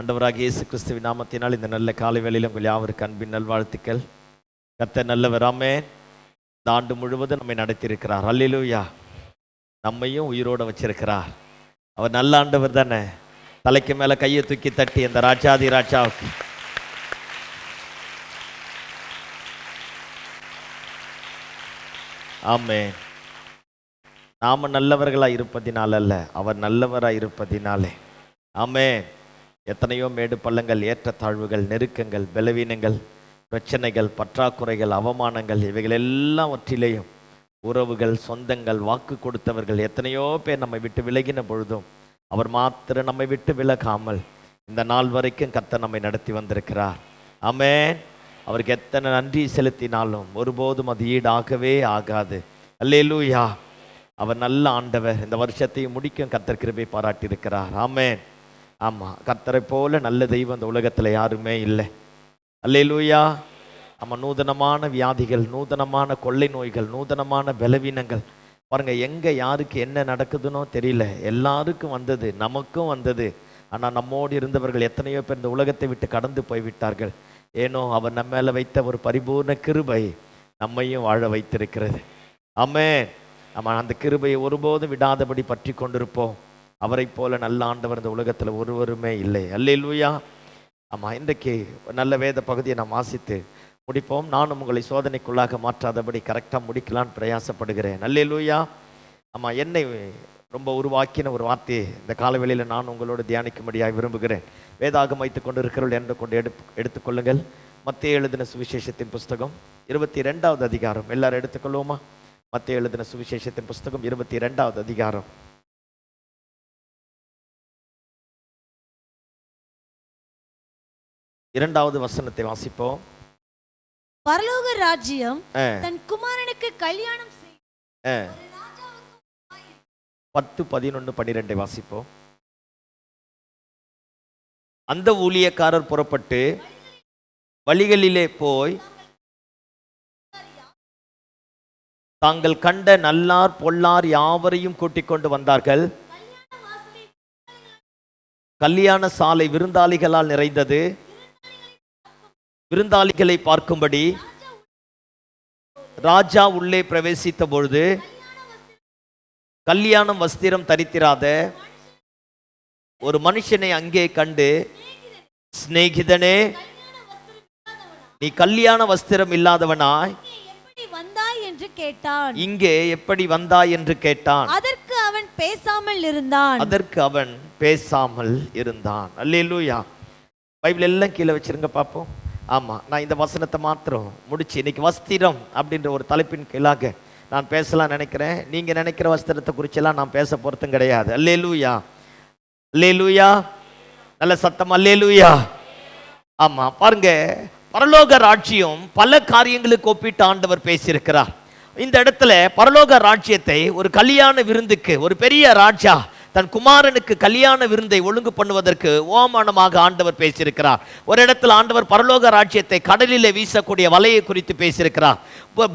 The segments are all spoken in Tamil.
ஆண்டவராகிய இயேசு கிறிஸ்துவின் நாமத்தினால் இந்த நல்ல காலை வேளையில் உங்கள் யாவருக்கு அன்பின் நல்வாழ்த்துக்கள். கர்த்தர் நல்லவர். ஆமென். இந்த ஆண்டு முழுவதும் நம்மை நடத்தியிருக்கிறார். அல்லேலூயா. நம்மையும் உயிரோடு வச்சிருக்கிறார். அவர் நல்ல ஆண்டவர் தானே. தலைக்கு மேலே கையை தூக்கி தட்டி அந்த ராஜாதி ராஜாவுக்கு ஆமென். நாம நல்லவர்களாக இருப்பதினால் அல்ல, அவர் நல்லவராக இருப்பதினாலே. ஆமென். எத்தனையோ மேடு பள்ளங்கள், ஏற்றத்தாழ்வுகள், நெருக்கங்கள், பலவீனங்கள், பிரச்சனைகள், பற்றாக்குறைகள், அவமானங்கள், இவைகள் எல்லாவற்றிலேயும் உறவுகள், சொந்தங்கள், வாக்கு கொடுத்தவர்கள் எத்தனையோ பேர் நம்மை விட்டு விலகின பொழுதும் அவர் மாத்திரம் நம்மை விட்டு விலகாமல் இந்த நாள் வரைக்கும் கர்த்தர் நம்மை நடத்தி வந்திருக்கிறார். ஆமென். அவருக்கு எத்தனை நன்றி செலுத்தினாலும் ஒருபோதும் அது ஈடாகவே ஆகாது. அல்லேலூயா. அவர் நல்ல ஆண்டவர். இந்த வருஷத்தை முடிக்கும் கர்த்தர் கிருபை பாராட்டியிருக்கிறார். ஆமென். ஆமாம், கர்த்தரை போல நல்ல தெய்வம் இந்த உலகத்தில் யாருமே இல்லை. அல்லேலூயா. ஆமாம், நூதனமான வியாதிகள், நூதனமான கொள்ளை நோய்கள், நூதனமான பலவீனங்கள் பாருங்கள், எங்கே யாருக்கு என்ன நடக்குதுன்னோ தெரியல. எல்லாருக்கும் வந்தது, நமக்கும் வந்தது. ஆனால் நம்மோடு இருந்தவர்கள் எத்தனையோ பேர் இந்த உலகத்தை விட்டு கடந்து போய்விட்டார்கள். ஏனோ அவர் நம்ம மேலே வைத்த ஒரு பரிபூர்ண கிருபை நம்மையும் வாழ வைத்திருக்கிறது. ஆமென். நம்ம அந்த கிருபையை ஒருபோதும் விடாதபடி பற்றி கொண்டிருப்போம். அவரை போல நல்ல ஆண்டவர் இந்த உலகத்தில் ஒருவருமே இல்லை. அல்லேலூயா. ஆமாம், இன்றைக்கு நல்ல வேத பகுதியை நாம் வாசித்து முடிப்போம். நானும் உங்களை சோதனைக்குள்ளாக மாற்றாதபடி கரெக்டாக முடிக்கலான்னு பிரயாசப்படுகிறேன். அல்லேலூயா. ஆமாம், என்னை ரொம்ப உருவாக்கின ஒரு வார்த்தையை இந்த காலவெளியில் நான் உங்களோடு தியானிக்கும்படியாக விரும்புகிறேன். வேதாகம் வைத்து கொண்டு இருக்கிறவர்கள் என்று கொண்டு எடுத்துக்கொள்ளுங்கள். மத்தேயு எழுதின சுவிசேஷத்தின் புஸ்தகம் 22வது அதிகாரம். எல்லாரும் எடுத்துக்கொள்வோமா? மத்தேயு எழுதின சுவிசேஷத்தின் புஸ்தகம் 22வது அதிகாரம். இரண்டாவது வசனத்தை வாசிப்போம். பரலோக ராஜ்யம் தன் குமாரனுக்கு கல்யாணம் 10, 11, 12 வாசிப்போம். அந்த ஊழியக்காரர் புறப்பட்டு வழிகளிலே போய் தாங்கள் கண்ட நல்லார் பொல்லார் யாவரையும் கூட்டிக் கொண்டு வந்தார்கள். கல்யாண சாலை விருந்தாளிகளால் நிறைந்தது. விருந்தாளிகளை பார்க்கும்படி ராஜா உள்ளே பிரவேசித்த பொழுது கல்யாணம் வஸ்திரம் தரித்திராத ஒரு மனுஷனை அங்கே கண்டு, சிநேகிதனே, நீ கல்யாண வஸ்திரம் இல்லாதவனாய் இங்கே எப்படி வந்தாய் என்று கேட்டான். அதற்கு அவன் பேசாமல் இருந்தான். அல்லேலூயா. பைபிள் எல்லாம் கீழே வச்சிருங்க பார்ப்போம். ஆமாம், நான் இந்த வசனத்தை மாத்திரம் முடிச்சு இன்னைக்கு வஸ்திரம் அப்படின்ற ஒரு தலைப்பின் கீழாக நான் பேசலாம் நினைக்கிறேன். நீங்கள் நினைக்கிற வஸ்திரத்தை குறிச்செல்லாம் நான் பேச போகிறதும் கிடையாது. அல்லேலூயா. அல்லேலூயா. நல்ல சத்தம் அல்லேலூயா. ஆமாம், பாருங்க, பரலோக ராஜ்யம் பல காரியங்களுக்கு ஒப்பிட்டு ஆண்டவர் பேசியிருக்கிறார். இந்த இடத்துல பரலோக ராஜ்யத்தை ஒரு கல்யாண விருந்துக்கு ஒரு பெரிய ராஜா தன் குமாரனுக்கு கல்யாண விருந்தை ஒழுங்கு பண்ணுவதற்கு ஓமானமாக ஆண்டவர் பேசியிருக்கிறார். ஒரு இடத்துல ஆண்டவர் பரலோக ராஜ்யத்தை கடலிலே வீசக்கூடிய வலையை குறித்து பேசியிருக்கிறார்.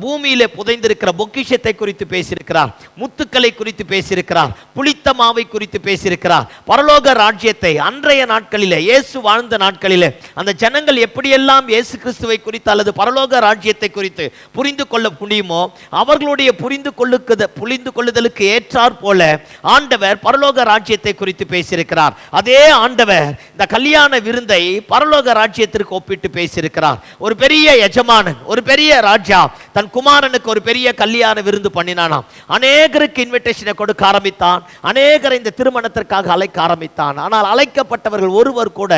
பூமியிலே புதைந்திருக்கிற பொக்கிஷத்தை குறித்து பேசியிருக்கிறார். முத்துக்களை குறித்து பேசியிருக்கிறார். புளித்த மாவை குறித்து பேசியிருக்கிறார். பரலோக ராஜ்யத்தை அன்றைய நாட்களிலே, இயேசு வாழ்ந்த நாட்களிலே அந்த ஜனங்கள் எப்படியெல்லாம் இயேசு கிறிஸ்துவை குறித்து அல்லது பரலோக ராஜ்யத்தை குறித்து புரிந்து கொள்ள முடியுமோ அவர்களுடைய புரிந்து கொள்ளுதலுக்கு ஏற்றார் போல ஆண்டவர் பரலோக ராஜ்யத்தை குறித்து பேசியிருக்கிறார். அதே ஆண்டவர் இந்த கல்யாண விருந்தை பரலோக ராஜ்யத்திற்கு ஒப்பிட்டு பேசியிருக்கிறார். ஒரு பெரிய எஜமானன், ஒரு பெரிய ராஜா தன் குமாரனுக்கு ஒரு பெரிய கல்யாண விருந்து பண்ணினானாம். அநேகருக்கு இன்விடேஷனை கொடுக்க ஆரம்பித்தான். அநேகரை இந்த திருமணத்திற்காக அழைக்க ஆரம்பித்தான். ஆனால் அழைக்கப்பட்டவர்கள் ஒருவர் கூட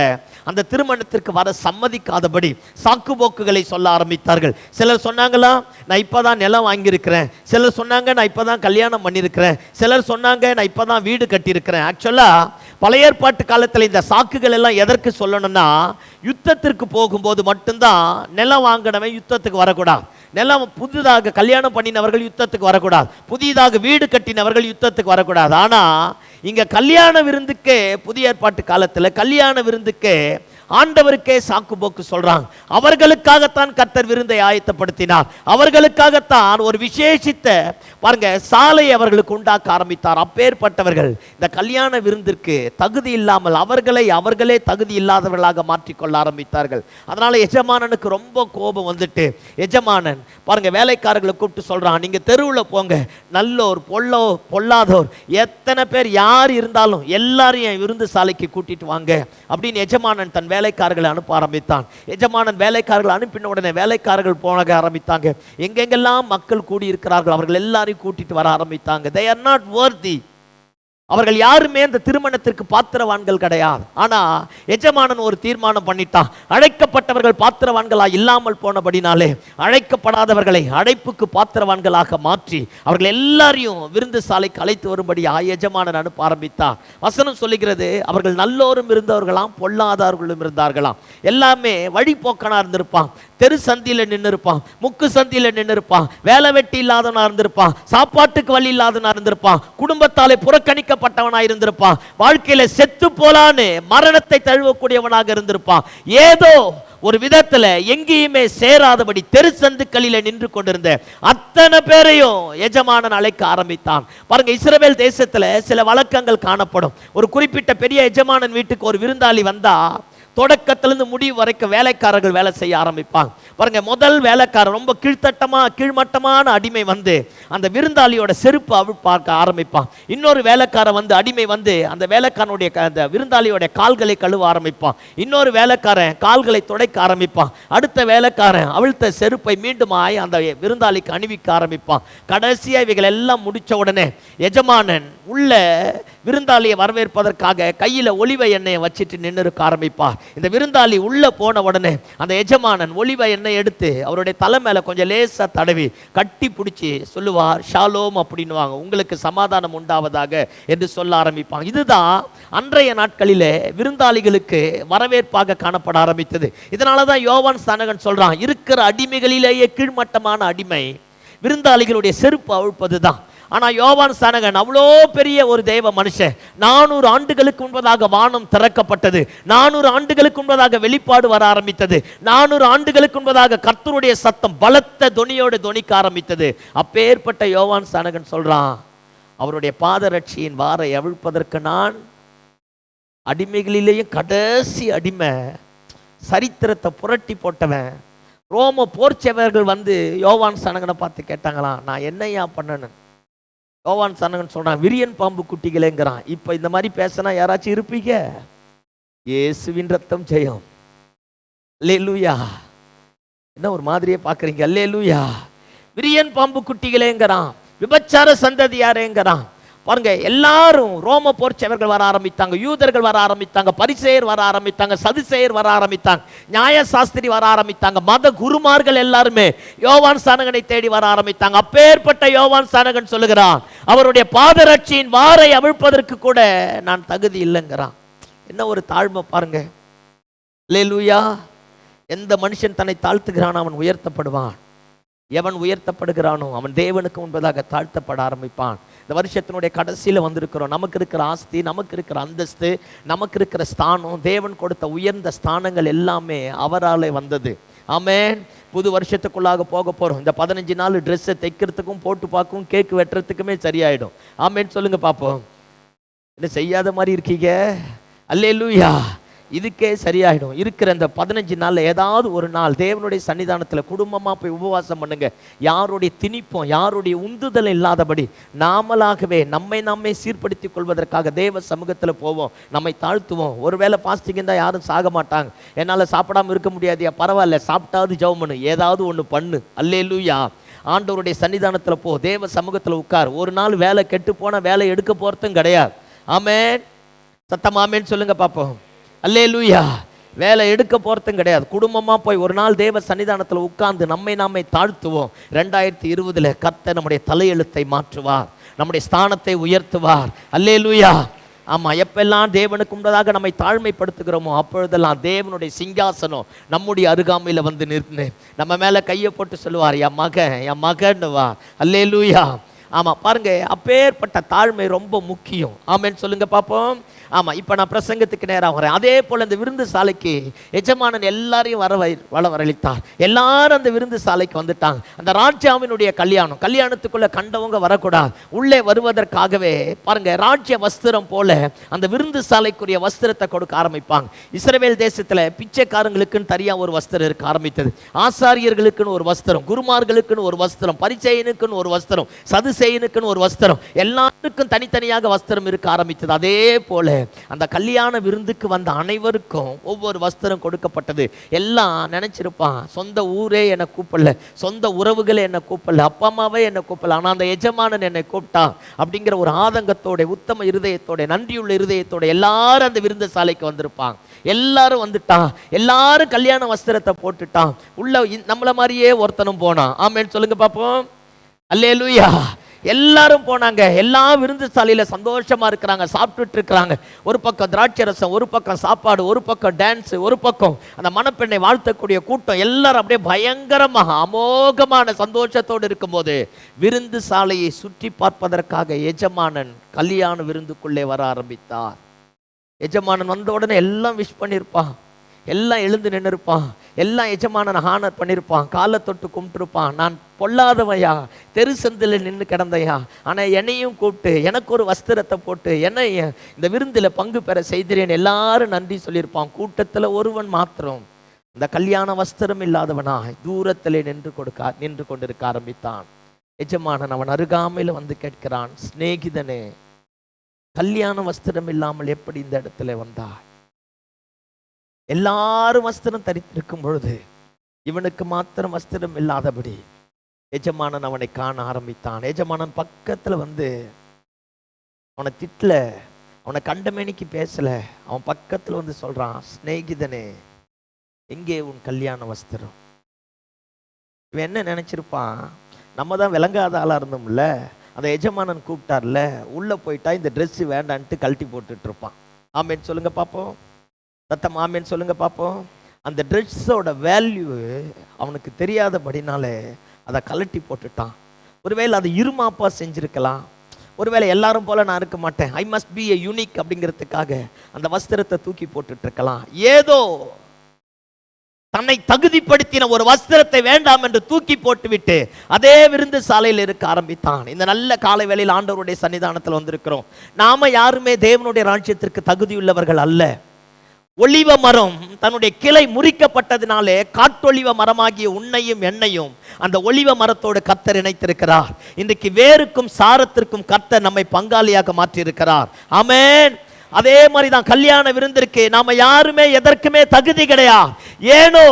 அந்த திருமணத்திற்கு வர சம்மதிக்காதபடி சாக்குபோக்குகளை சொல்ல ஆரம்பித்தார்கள். சிலர் சொன்னாங்களா, நான் இப்பதான் நிலம் வாங்கியிருக்கிறேன். சிலர் சொன்னாங்க, நான் இப்பதான் கல்யாணம் பண்ணியிருக்கிறேன். சிலர் சொன்னாங்க, நான் இப்பதான் வீடு கட்டியிருக்கிறேன். ஆக்சுவலா பழைய ஏற்பாட்டு காலத்தில் இந்த சாக்குகள் எல்லாம் எதற்கு சொல்லணும்னா, யுத்தத்திற்கு போகும்போது மட்டும்தான் நிலம் வாங்கினவன் யுத்தத்துக்கு வரக்கூடாது. நிலம் புதிதாக கல்யாணம் பண்ணினவர்கள் யுத்தத்துக்கு வரக்கூடாது. புதிதாக வீடு கட்டினவர்கள் யுத்தத்துக்கு வரக்கூடாது. ஆனால் இங்கே கல்யாண விருந்துக்கு புதிய ஏற்பாட்டு காலத்தில் கல்யாண விருந்துக்கு ஆண்டவருக்கே சாக்கு போக்கு சொல்றாங்க. அவர்களுக்காகத்தான் கர்த்தர் விருந்தை ஆயத்தப்படுத்தினார். அவர்களுக்காகத்தான் ஒரு விசேஷித்த பாருங்க சாலை அவர்களுக்கு உண்டாக்க ஆரம்பித்தார். அப்பேற்பட்டவர்கள் இந்த கல்யாண விருந்திற்கு தகுதி இல்லாமல் அவர்களே தகுதி இல்லாதவர்களாக மாற்றிக்கொள்ள ஆரம்பித்தார்கள். அதனால எஜமானனுக்கு ரொம்ப கோபம் வந்துட்டு எஜமானன் பாருங்க வேலைக்காரர்களை கூப்பிட்டு சொல்றான், நீங்க தெருவில் போங்க, நல்லோர் பொல்லாதோர் எத்தனை பேர் யார் இருந்தாலும் எல்லாரையும் விருந்து சாலைக்கு கூட்டிட்டு வாங்க அப்படின்னு எஜமானன் தன் வேலைக்காரர்களை அனுப்ப ஆரம்பித்தான். எஜமானன் வேலைக்காரர்கள் அனுப்பின உடனே வேலைக்காரர்கள் போக ஆரம்பித்தாங்க. எங்கெங்கெல்லாம் மக்கள் கூடி இருக்கிறார்கள் அவர்கள் எல்லாரையும் கூட்டிட்டு வர ஆரம்பித்தாங்க. they are not worthy. அவர்கள் யாருமே அந்த திருமணத்திற்கு பாத்திரவான்கள் கிடையாது. ஆனா எஜமானன் ஒரு தீர்மானம் பண்ணிட்டான். அழைக்கப்பட்டவர்கள் பாத்திரவான்களா இல்லாமல் போனபடினாலே அழைக்கப்படாதவர்களை அழைப்புக்கு பாத்திரவான்களாக மாற்றி அவர்கள் எல்லாரையும் விருந்து சாலைக்கு அழைத்து வரும்படி எஜமானன் அனுப்ப ஆரம்பித்தான். வசனம் சொல்லுகிறது, அவர்கள் நல்லோரும் இருந்தவர்களாம், பொல்லாதவர்களும் இருந்தார்களாம். எல்லாமே வழிபோக்கனா இருந்திருப்பான், தெரு சந்தியில நின்று இருப்பான், முக்கு சந்தியில நின்று இருப்பான், வேலை வெட்டி இல்லாதவனா இருந்திருப்பான், சாப்பாட்டுக்கு வழி இல்லாதவனா இருந்திருப்பான், குடும்பத்தாலே புறக்கணிக்கப்பட்டவனா இருந்திருப்பான், வாழ்க்கையில செத்து போலான்னு மரணத்தை தழுவக்கூடியவனாக இருந்திருப்பான். ஏதோ ஒரு விதத்துல எங்கேயுமே சேராதபடி தெரு சந்துக்களில நின்று கொண்டிருந்த அத்தனை பேரையும் எஜமானன் அழைக்க ஆரம்பித்தான். பாருங்க, இஸ்ரவேல் தேசத்துல சில வழக்கங்கள் காணப்படும். ஒரு குறிப்பிட்ட பெரிய எஜமானன் வீட்டுக்கு ஒரு விருந்தாளி வந்தா தொடக்கத்திலிருந்து முடிவு வரைக்கும் வேலைக்காரர்கள் வேலை செய்ய ஆரம்பிப்பாங்க. பாருங்க, முதல் வேலைக்காரர் ரொம்ப கீழ்மட்டமான அடிமை வந்து அந்த விருந்தாளியோட செருப்பு அவிழ்ப்பார்க்க ஆரம்பிப்பான். இன்னொரு வேலைக்காரன் வந்து அடிமை வந்து அந்த வேலைக்காரனுடைய அந்த விருந்தாளியோட கால்களை கழுவ ஆரம்பிப்பான். இன்னொரு வேலைக்காரன் கால்களை துடைக்க ஆரம்பிப்பான். அடுத்த வேலைக்காரன் அவிழ்த்த செருப்பை மீண்டும் அந்த விருந்தாளிக்கு அணிவிக்க ஆரம்பிப்பான். கடைசியா இவைகள் எல்லாம் முடிச்ச உடனே எஜமானன் உள்ள விருந்தாளியை வரவேற்பதற்காக கையில ஒலிவ எண்ணெயை வச்சுட்டு நின்று இருக்க ஆரம்பிப்பார். இந்த விருந்தாளி உள்ள போன உடனே அந்த எஜமானன் ஒலிவ எண்ணெய் எடுத்து அவருடைய தலை மேல கொஞ்சம் லேசா தடவி கட்டி பிடிச்சி சொல்லுவார், ஷாலோம் அப்படின்னுவாங்க, உங்களுக்கு சமாதானம் உண்டாவதாக என்று சொல்ல ஆரம்பிப்பாங்க. இதுதான் அன்றைய நாட்களிலே விருந்தாளிகளுக்கு வரவேற்பாக காணப்பட ஆரம்பித்தது. இதனாலதான் யோவான் ஸ்நானகன் சொல்றான், இருக்கிற அடிமைகளிலேயே கீழ்மட்டமான அடிமை விருந்தாளிகளுடைய செருப்பு அவிழ்ப்பது தான். ஆனா யோவான் ஸ்நானகன் அவ்வளோ பெரிய ஒரு தேவ மனுஷன். 400 ஆண்டுகளுக்கு முன்பதாக வானம் திறக்கப்பட்டது. 400 ஆண்டுகளுக்கு முன்பதாக வெளிப்பாடு வர ஆரம்பித்தது. 400 ஆண்டுகளுக்கு முன்பதாக கர்த்தருடைய சத்தம் பலத்த தொனியோடு தொனிக்க ஆரம்பித்தது. அப்பேற்பட்ட யோவான் ஸ்நானகன் சொல்றான், அவருடைய பாதரட்சியின் வாரை அவிழ்ப்பதற்கு நான் அடிமைகளிலேயே கடைசி அடிமை, சரித்திரத்தை புரட்டி போட்டவன். ரோம போர்ச்சவர்கள் வந்து யோவான் ஸ்நானகனை பார்த்து கேட்டாங்களாம், நான் என்னையா பண்ணணும்? யோவான் ஸ்நானகன் சொல்றான், விரியன் பாம்பு குட்டிகளேங்கிறான். இப்ப இந்த மாதிரி பேசினா யாராச்சும் இருப்பீங்க? இயேசுவின் ரத்தம் ஜெயம். அல்லேலூயா. என்ன ஒரு மாதிரியே பாக்குறீங்க? அல்லேலூயா. விரியன் பாம்பு குட்டிகளேங்கிறான், விபச்சார சந்ததியாரேங்கிறான். பாருங்க, எல்லாரும் ரோம போர்ச்சவர்கள் வர ஆரம்பித்தாங்க, யூதர்கள் வர ஆரம்பித்தாங்க, பரிசேயர் வர ஆரம்பித்தாங்க, சதுசேயர் வர ஆரம்பித்தாங்க, நியாய சாஸ்திரி வர ஆரம்பித்தாங்க, மத குருமார்கள் எல்லாருமே யோவான் ஸ்நானகனை தேடி வர ஆரம்பித்தாங்க. அப்பேற்பட்ட யோவான் ஸ்நானகன் சொல்லுகிறான், அவருடைய பாதரட்சியின் வாரை அவிழ்ப்பதற்கு கூட நான் தகுதி இல்லைங்கிறான். என்ன ஒரு தாழ்மை பாருங்க. அல்லேலூயா. எந்த மனுஷன் தன்னை தாழ்த்துகிறான் அவன் உயர்த்தப்படுவான். எவன் உயர்த்தப்படுகிறானோ அவன் தேவனுக்கு முன்பதாக தாழ்த்தப்பட ஆரம்பிப்பான். இந்த வருஷத்தினுடைய கடைசியில் வந்திருக்கிறோம். நமக்கு இருக்கிற ஆஸ்தி, நமக்கு இருக்கிற அந்தஸ்து, நமக்கு இருக்கிற ஸ்தானம், தேவன் கொடுத்த உயர்ந்த ஸ்தானங்கள் எல்லாமே அவராலே வந்தது. ஆமென். புது வருஷத்துக்குள்ளாக போக போறோம். இந்த 15 நாள் ட்ரெஸ்ஸை தைக்கிறதுக்கும் போட்டு பார்க்கவும் கேக்கு வெட்டுறதுக்குமே சரியாயிடும். ஆமென் சொல்லுங்க பார்ப்போம். என்ன செய்யாத மாதிரி இருக்கீங்க? அல்லேலூயா. இதுக்கே சரியாயிடும். இருக்கிற இந்த 15 நாள்ல ஏதாவது ஒரு நாள் தேவனுடைய சன்னிதானத்துல குடும்பமா போய் உபவாசம் பண்ணுங்க. யாருடைய திணிப்போம், யாருடைய உந்துதல் இல்லாதபடி நாமளாகவே நம்மை சீர்படுத்திக் கொள்வதற்காக தேவ சமூகத்துல போவோம், நம்மை தாழ்த்துவோம். ஒருவேளை பாஸ்டிங் இருந்தா யாரும் சாக மாட்டாங்க. என்னால சாப்பிடாம இருக்க முடியாதியா, பரவாயில்ல, சாப்பிட்டாவது ஜெபம் பண்ணு, ஏதாவது ஒண்ணு பண்ணு. அல்லேலூயா. ஆண்டவருடைய சன்னிதானத்துல போ, தேவ சமூகத்துல உட்கார். ஒரு நாள் வேலை கெட்டு போனா வேலை எடுக்க போறதும் கிடையாது. ஆமென். சத்தம் ஆமென் சொல்லுங்க பாப்போம். அல்லேலூயா. வேலை எடுக்க போறதும் கிடையாது. குடும்பமா போய் ஒரு நாள் தேவ சன்னிதானத்தில் உட்கார்ந்து நம்மை தாழ்த்துவோம். 2020 கர்த்தர் நம்முடைய தலையெழுத்தை மாற்றுவார், நம்முடைய ஸ்தானத்தை உயர்த்துவார். அல்லேலூயா. ஆமா, எப்பெல்லாம் தேவனுக்கு முன்னதாக நம்மை தாழ்மைப்படுத்துகிறோமோ அப்பொழுதெல்லாம் தேவனுடைய சிங்காசனம் நம்முடைய அருகாமையில வந்து நின்று நம்ம மேல கையை போட்டு சொல்லுவார், என் மகன் வா. அல்லேலூயா. ஆமா பாருங்க, அப்பேற்பட்ட தாழ்மை ரொம்ப முக்கியம். ஆமென் சொல்லுங்க பாப்போம். ஆமா, இப்ப நான் பிரசங்கத்துக்கு நேரா வரேன். அதே போல இந்த விருந்து சாலைக்கு எஜமானன் எல்லாரையும் வரவழைத்தார். எல்லாரும் அந்த விருந்து சாலைக்கு வந்துட்டாங்க. அந்த ராஜாவினுடைய கல்யாணம், கல்யாணத்துக்குள்ள கண்டவங்க வரக்கூடாது. உள்ளே வருவதற்காகவே பாருங்க, ராஜ்ய வஸ்திரம் போல அந்த விருந்து சாலைக்குரிய வஸ்திரத்தை கொடுக்க ஆரம்பிப்பாங்க. இஸ்ரவேல் தேசத்துல பிச்சைக்காரங்களுக்குன்னு தனியா ஒரு வஸ்திரம் இருக்க ஆரம்பித்தது. ஆசாரியர்களுக்குன்னு ஒரு வஸ்திரம், குருமார்களுக்குன்னு ஒரு வஸ்திரம், பரிசேயனுக்குன்னு ஒரு வஸ்திரம், சதுசேயனுக்குன்னு ஒரு வஸ்திரம், எல்லாருக்கும் தனித்தனியாக வஸ்திரம் இருக்க ஆரம்பித்தது. அதே போல அந்த கல்யாண விருந்துக்கு வந்த அனைவருக்கும் ஒவ்வொரு வஸ்திரம் கொடுக்கப்பட்டது. எல்லாம் நினைச்சிருப்பான், சொந்த ஊரே என்னை கூப்பிடல, சொந்த உறவுகளே என்னை கூப்பிடல, அப்பா அம்மாவே என்னை கூப்பிடல, ஆனா அந்த எஜமானன் என்னை கூப்பிட்டான் அப்படிங்கிற ஒரு ஆதங்கத்தோட, உத்தம இருதயத்தோட, நன்றியுள்ள இருதயத்தோட எல்லாரும் அந்த விருந்து சாலைக்கு வந்திருப்பாங்க. எல்லாரும் வந்துட்டான், எல்லாரும் கல்யாண வஸ்திரத்தை போட்டுட்டான். உள்ள நம்மள மாதிரியே ஒருத்தனும் போனான். ஆமென் சொல்லுங்க பாப்போம். அல்லேலூயா. எல்லாரும் போனாங்க. எல்லா விருந்து சாலையில சந்தோஷமா இருக்கிறாங்க, சாப்பிட்டுட்டு இருக்கிறாங்க. ஒரு பக்கம் திராட்சை ரசம், ஒரு பக்கம் சாப்பாடு, ஒரு பக்கம் டான்ஸ், ஒரு பக்கம் அந்த மணப்பெண்ணை வாழ்த்தக்கூடிய கூட்டம். எல்லாரும் அப்படியே பயங்கரமாக அமோகமான சந்தோஷத்தோடு இருக்கும்போது விருந்து சாலையை சுற்றி பார்ப்பதற்காக எஜமானன் கல்யாண விருந்துக்குள்ளே வர ஆரம்பித்தார். எஜமானன் வந்த உடனே எல்லாம் விஷ் பண்ணியிருப்பான், எல்லாம் எழுந்து நின்று இருப்பான், எல்லாம் எஜமானன் ஹானர் பண்ணியிருப்பான், காலை தொட்டு கும்பிட்டுருப்பான். நான் பொல்லாதவையா, தெரு சந்தில் நின்று கிடந்தையா, ஆனால் என்னையும் கூப்பிட்டு எனக்கு ஒரு வஸ்திரத்தை போட்டு என்னை இந்த விருந்தில் பங்கு பெற செய்கிறேன் எல்லாரும் நன்றி சொல்லியிருப்பான். கூட்டத்தில் ஒருவன் மாத்திரம் இந்த கல்யாண வஸ்திரம் இல்லாதவனா தூரத்திலே நின்று கொண்டிருக்க ஆரம்பித்தான். எஜமானன் அவன் அருகாமையில் வந்து கேட்கிறான், சிநேகிதனே, கல்யாண வஸ்திரம் இல்லாமல் எப்படி இந்த இடத்துல வந்தா? எல்லாரும் வஸ்திரம் தரித்திருக்கும் பொழுது இவனுக்கு மாத்திரம் வஸ்திரம் இல்லாதபடி எஜமானன் அவனை காண ஆரம்பித்தான். எஜமானன் பக்கத்துல வந்து அவனை திட்டல, அவனை கண்டமேனிக்கு பேசல. அவன் பக்கத்துல வந்து சொல்றான், சிநேகிதனே, எங்கே உன் கல்யாண வஸ்திரம்? இவன் என்ன நினைச்சிருப்பான், நம்ம தான் விளங்காத ஆளா இருந்தோம்ல, அந்த எஜமானன் கூப்பிட்டார்ல, உள்ள போயிட்டா இந்த ட்ரெஸ் வேண்டான்ட்டு கழட்டி போட்டுட்டு இருப்பான். ஆமேன்னு சொல்லுங்க பாப்போம். சத்தம் ஆமேன்னு சொல்லுங்க பாப்போம். அந்த ட்ரெஸ்ஸோட வேல்யூ அவனுக்கு தெரியாதபடினாலே அதை கழட்டி போட்டுட்டான். ஒருவேளை அது இருமாப்பா செஞ்சிருக்கலாம், ஒருவேளை எல்லாரும் போல நான் இருக்க மாட்டேன், I must be a unique அப்படிங்கிறதுக்காக அந்த வஸ்திரத்தை தூக்கி போட்டுட்டு இருக்கலாம். ஏதோ தன்னை தகுதிப்படுத்தின ஒரு வஸ்திரத்தை வேண்டாம் என்று தூக்கி போட்டுவிட்டு அதே விருந்து சாலையில் இருக்க ஆரம்பித்தான். இந்த நல்ல காலை வேளையில் ஆண்டவருடைய சன்னிதானத்தில் வந்திருக்கிறோம். நாம யாருமே தேவனுடைய ராஜ்யத்திற்கு தகுதியுள்ளவர்கள் அல்ல. ஒலிவ மரம் தன்னுடைய கிளை முறிக்கப்பட்டதினாலே காட்டொலிவ மரமாகிய உன்னையும் என்னையும் அந்த ஒலிவ மரத்தோடு கர்த்தர் இணைத்திருக்கிறார். இன்றைக்கு வேருக்கும் சாரத்திற்கும் கர்த்தர் நம்மை பங்காளியாக மாற்றியிருக்கிறார். ஆமென். அதே மாதிரி தான் கல்யாண விருந்திற்கு நாம யாருமே எதற்குமே தகுதி கிடையாது. ஏனோ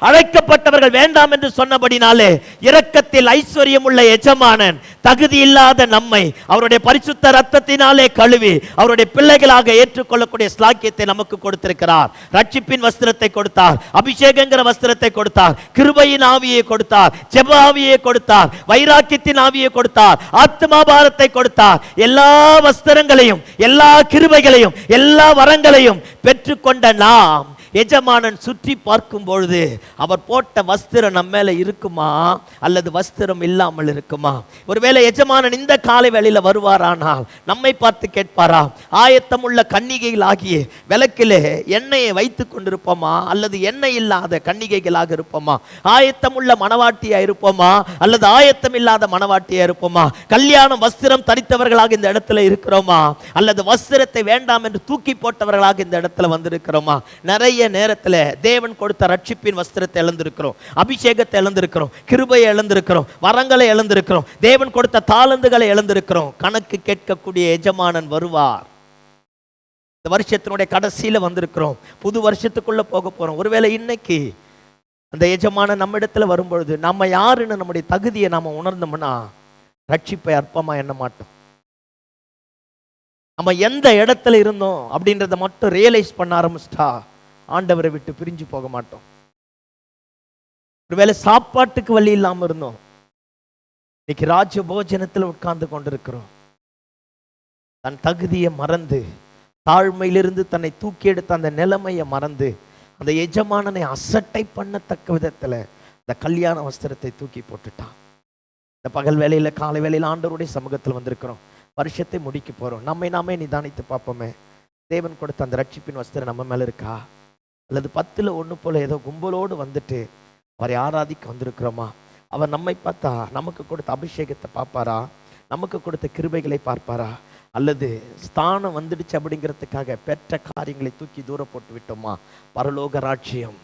அழைக்கப்பட்டவர்கள் வேண்டாம் என்று சொன்னபடினாலே இரக்கத்தில் ஐஸ்வர்யம் உள்ள எஜமானன் தகுதி இல்லாத நம்மை அவருடைய பரிசுத்த ரத்தத்தினாலே கழுவி அவருடைய பிள்ளைகளாக ஏற்றுக்கொள்ளக்கூடிய ஸ்லாக்கியத்தை நமக்கு கொடுத்திருக்கிறார். ரட்சிப்பின் வஸ்திரத்தை கொடுத்தார், அபிஷேகங்கிற வஸ்திரத்தை கொடுத்தார், கிருபையின் ஆவியை கொடுத்தார், ஜெப ஆவியை கொடுத்தார், வைராக்கியத்தின் ஆவியை கொடுத்தார், ஆத்மாபாரத்தை கொடுத்தார். எல்லா வஸ்திரங்களையும் எல்லா கிருபைகளையும் எல்லா வரங்களையும் பெற்றுக்கொண்ட நாம் எஜமானன் சுற்றி பார்க்கும் பொழுது அவர் போட்ட வஸ்திரம் நம்ம மேல இருக்குமா அல்லது வஸ்திரம் இல்லாமல் இருக்குமா? ஒருவேளை எஜமானன் இந்த காலை வேளையில வருவாரானால் நம்மை பார்த்து கேட்பாரா, ஆயத்தம் உள்ள கன்னிகைகள் ஆகிய விளக்கிலே எண்ணெயை வைத்துக் கொண்டிருப்போமா அல்லது எண்ணெய் இல்லாத கன்னிகைகளாக இருப்போமா? ஆயத்தம் உள்ள மணவாட்டியா இருப்போமா அல்லது ஆயத்தம் இல்லாத மணவாட்டியா இருப்போமா? கல்யாணம் வஸ்திரம் தரித்தவர்களாக இந்த இடத்துல இருக்கிறோமா அல்லது வஸ்திரத்தை வேண்டாம் என்று தூக்கி போட்டவர்களாக இந்த இடத்துல வந்திருக்கிறோமா? நிறைய நேரத்தில் தேவன் கொடுத்த ரட்சிப்பின் வஸ்திரத்தை இழந்திருக்கிறோம், அபிஷேகத்தை இழந்திருக்கிறோம், கிருபையை இழந்திருக்கிறோம், வரங்களை இழந்திருக்கிறோம், தேவன் கொடுத்த தாளந்துகளை இழந்திருக்கிறோம். கணக்கு கேட்கக்கூடிய எஜமானன் வருவார். இந்த வருஷத்தினுடைய கடைசியில வந்திருக்கிறோம், புது வருஷத்துக்குள்ள போக போறோம். ஒருவேளை இன்னைக்கு அந்த எஜமானன் நம்ம இடத்துல வரும்பொழுது நம்ம யாருன்னு நம்முடைய தகுதியை நாம உணர்ந்தோம்னா ரட்சிப்பை அற்பமா எண்ண மாட்டோம். நம்ம எந்த இடத்துல இருந்தோம் அப்படின்றத மட்டும் ரியலைஸ் பண்ண ஆரம்பிச்சிட்டா ஆண்டவரை விட்டு பிரிஞ்சு போக மாட்டோம். ஒருவேளை சாப்பாட்டுக்கு வழி இல்லாம இருந்தோம், இன்னைக்கு ராஜ போஜனத்தில் உட்கார்ந்து கொண்டிருக்கிறோம். தன் தகுதியை மறந்து, தாழ்மையிலிருந்து தன்னை தூக்கி எடுத்த அந்த நிலைமையை மறந்து, அந்த எஜமானனை அசட்டை பண்ணத்தக்க விதத்துல இந்த கல்யாண வஸ்திரத்தை தூக்கி போட்டுட்டான். இந்த பகல் வேலையில காலை வேலையில ஆண்டவருடைய சமூகத்தில் வந்திருக்கிறோம். வருஷத்தை முடிக்க போறோம். நம்மை நாமே நிதானித்து பார்ப்போமே. தேவன் கொடுத்த அந்த ரட்சிப்பின் வஸ்திரம் நம்ம மேல இருக்கா? அல்லது 10ல் 1 போல ஏதோ கும்பலோடு வந்துட்டு அவரை ஆராதிக்க வந்திருக்கிறோமா? அவர் நம்மை பார்த்தா நமக்கு கொடுத்த அபிஷேகத்தை பார்ப்பாரா? நமக்கு கொடுத்த கிருபைகளை பார்ப்பாரா? அல்லது ஸ்தானம் வந்துடுச்சு அப்படிங்கிறதுக்காக பெற்ற காரியங்களை தூக்கி தூர போட்டு விட்டோமா? பரலோக ராஜ்யம்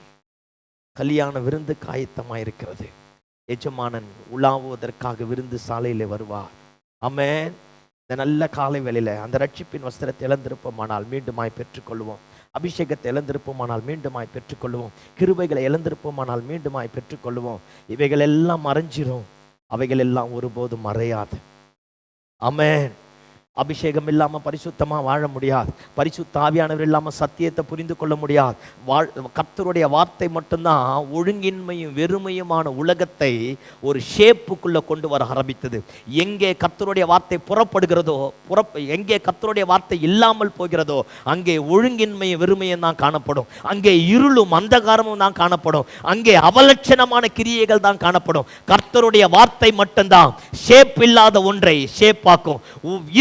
கல்யாண விருந்து காயத்தமா இருக்கிறது. எஜமானன் உலாவுவதற்காக விருந்து சாலையில வருவார். ஆமென். இந்த நல்ல காலை வேளையில அந்த ரட்சிப்பின் வஸ்திரத்தை இழந்திருப்போமானால் மீண்டுமாய் பெற்றுக்கொள்வோம். அபிஷேகத்தை இழந்திருப்போமானால் மீண்டுமாய் பெற்றுக்கொள்வோம். கிருபைகளை இழந்திருப்போமானால் மீண்டுமாய் பெற்றுக்கொள்வோம். இவைகள் எல்லாம் மறைஞ்சிரும், அவைகள் எல்லாம் ஒருபோதும் மறையாது. ஆமென். அபிஷேகம் இல்லாம பரிசுத்தமா வாழ முடியாது. பரிசுத்த ஆவியானவர் இல்லாம சத்தியத்தை புரிந்து கொள்ள முடியாது. கர்த்தருடைய வார்த்தை மட்டும்தான் ஒழுங்கின்மையும் வெறுமையுமான உலகத்தை ஒரு ஷேப்புக்குள்ள கொண்டு வர ஆரம்பித்தது. எங்கே கர்த்தருடைய வார்த்தை புறப்படுகிறதோ, எங்கே கர்த்தருடைய வார்த்தை இல்லாமல் போகிறதோ, அங்கே ஒழுங்கின்மையும் வெறுமையும் தான் காணப்படும். அங்கே இருளும் அந்தகாரமும் தான் காணப்படும். அங்கே அவலட்சணமான கிரியைகள் தான் காணப்படும். கர்த்தருடைய வார்த்தை மட்டும்தான் ஷேப் இல்லாத ஒன்றை ஷேப்பாக்கும்.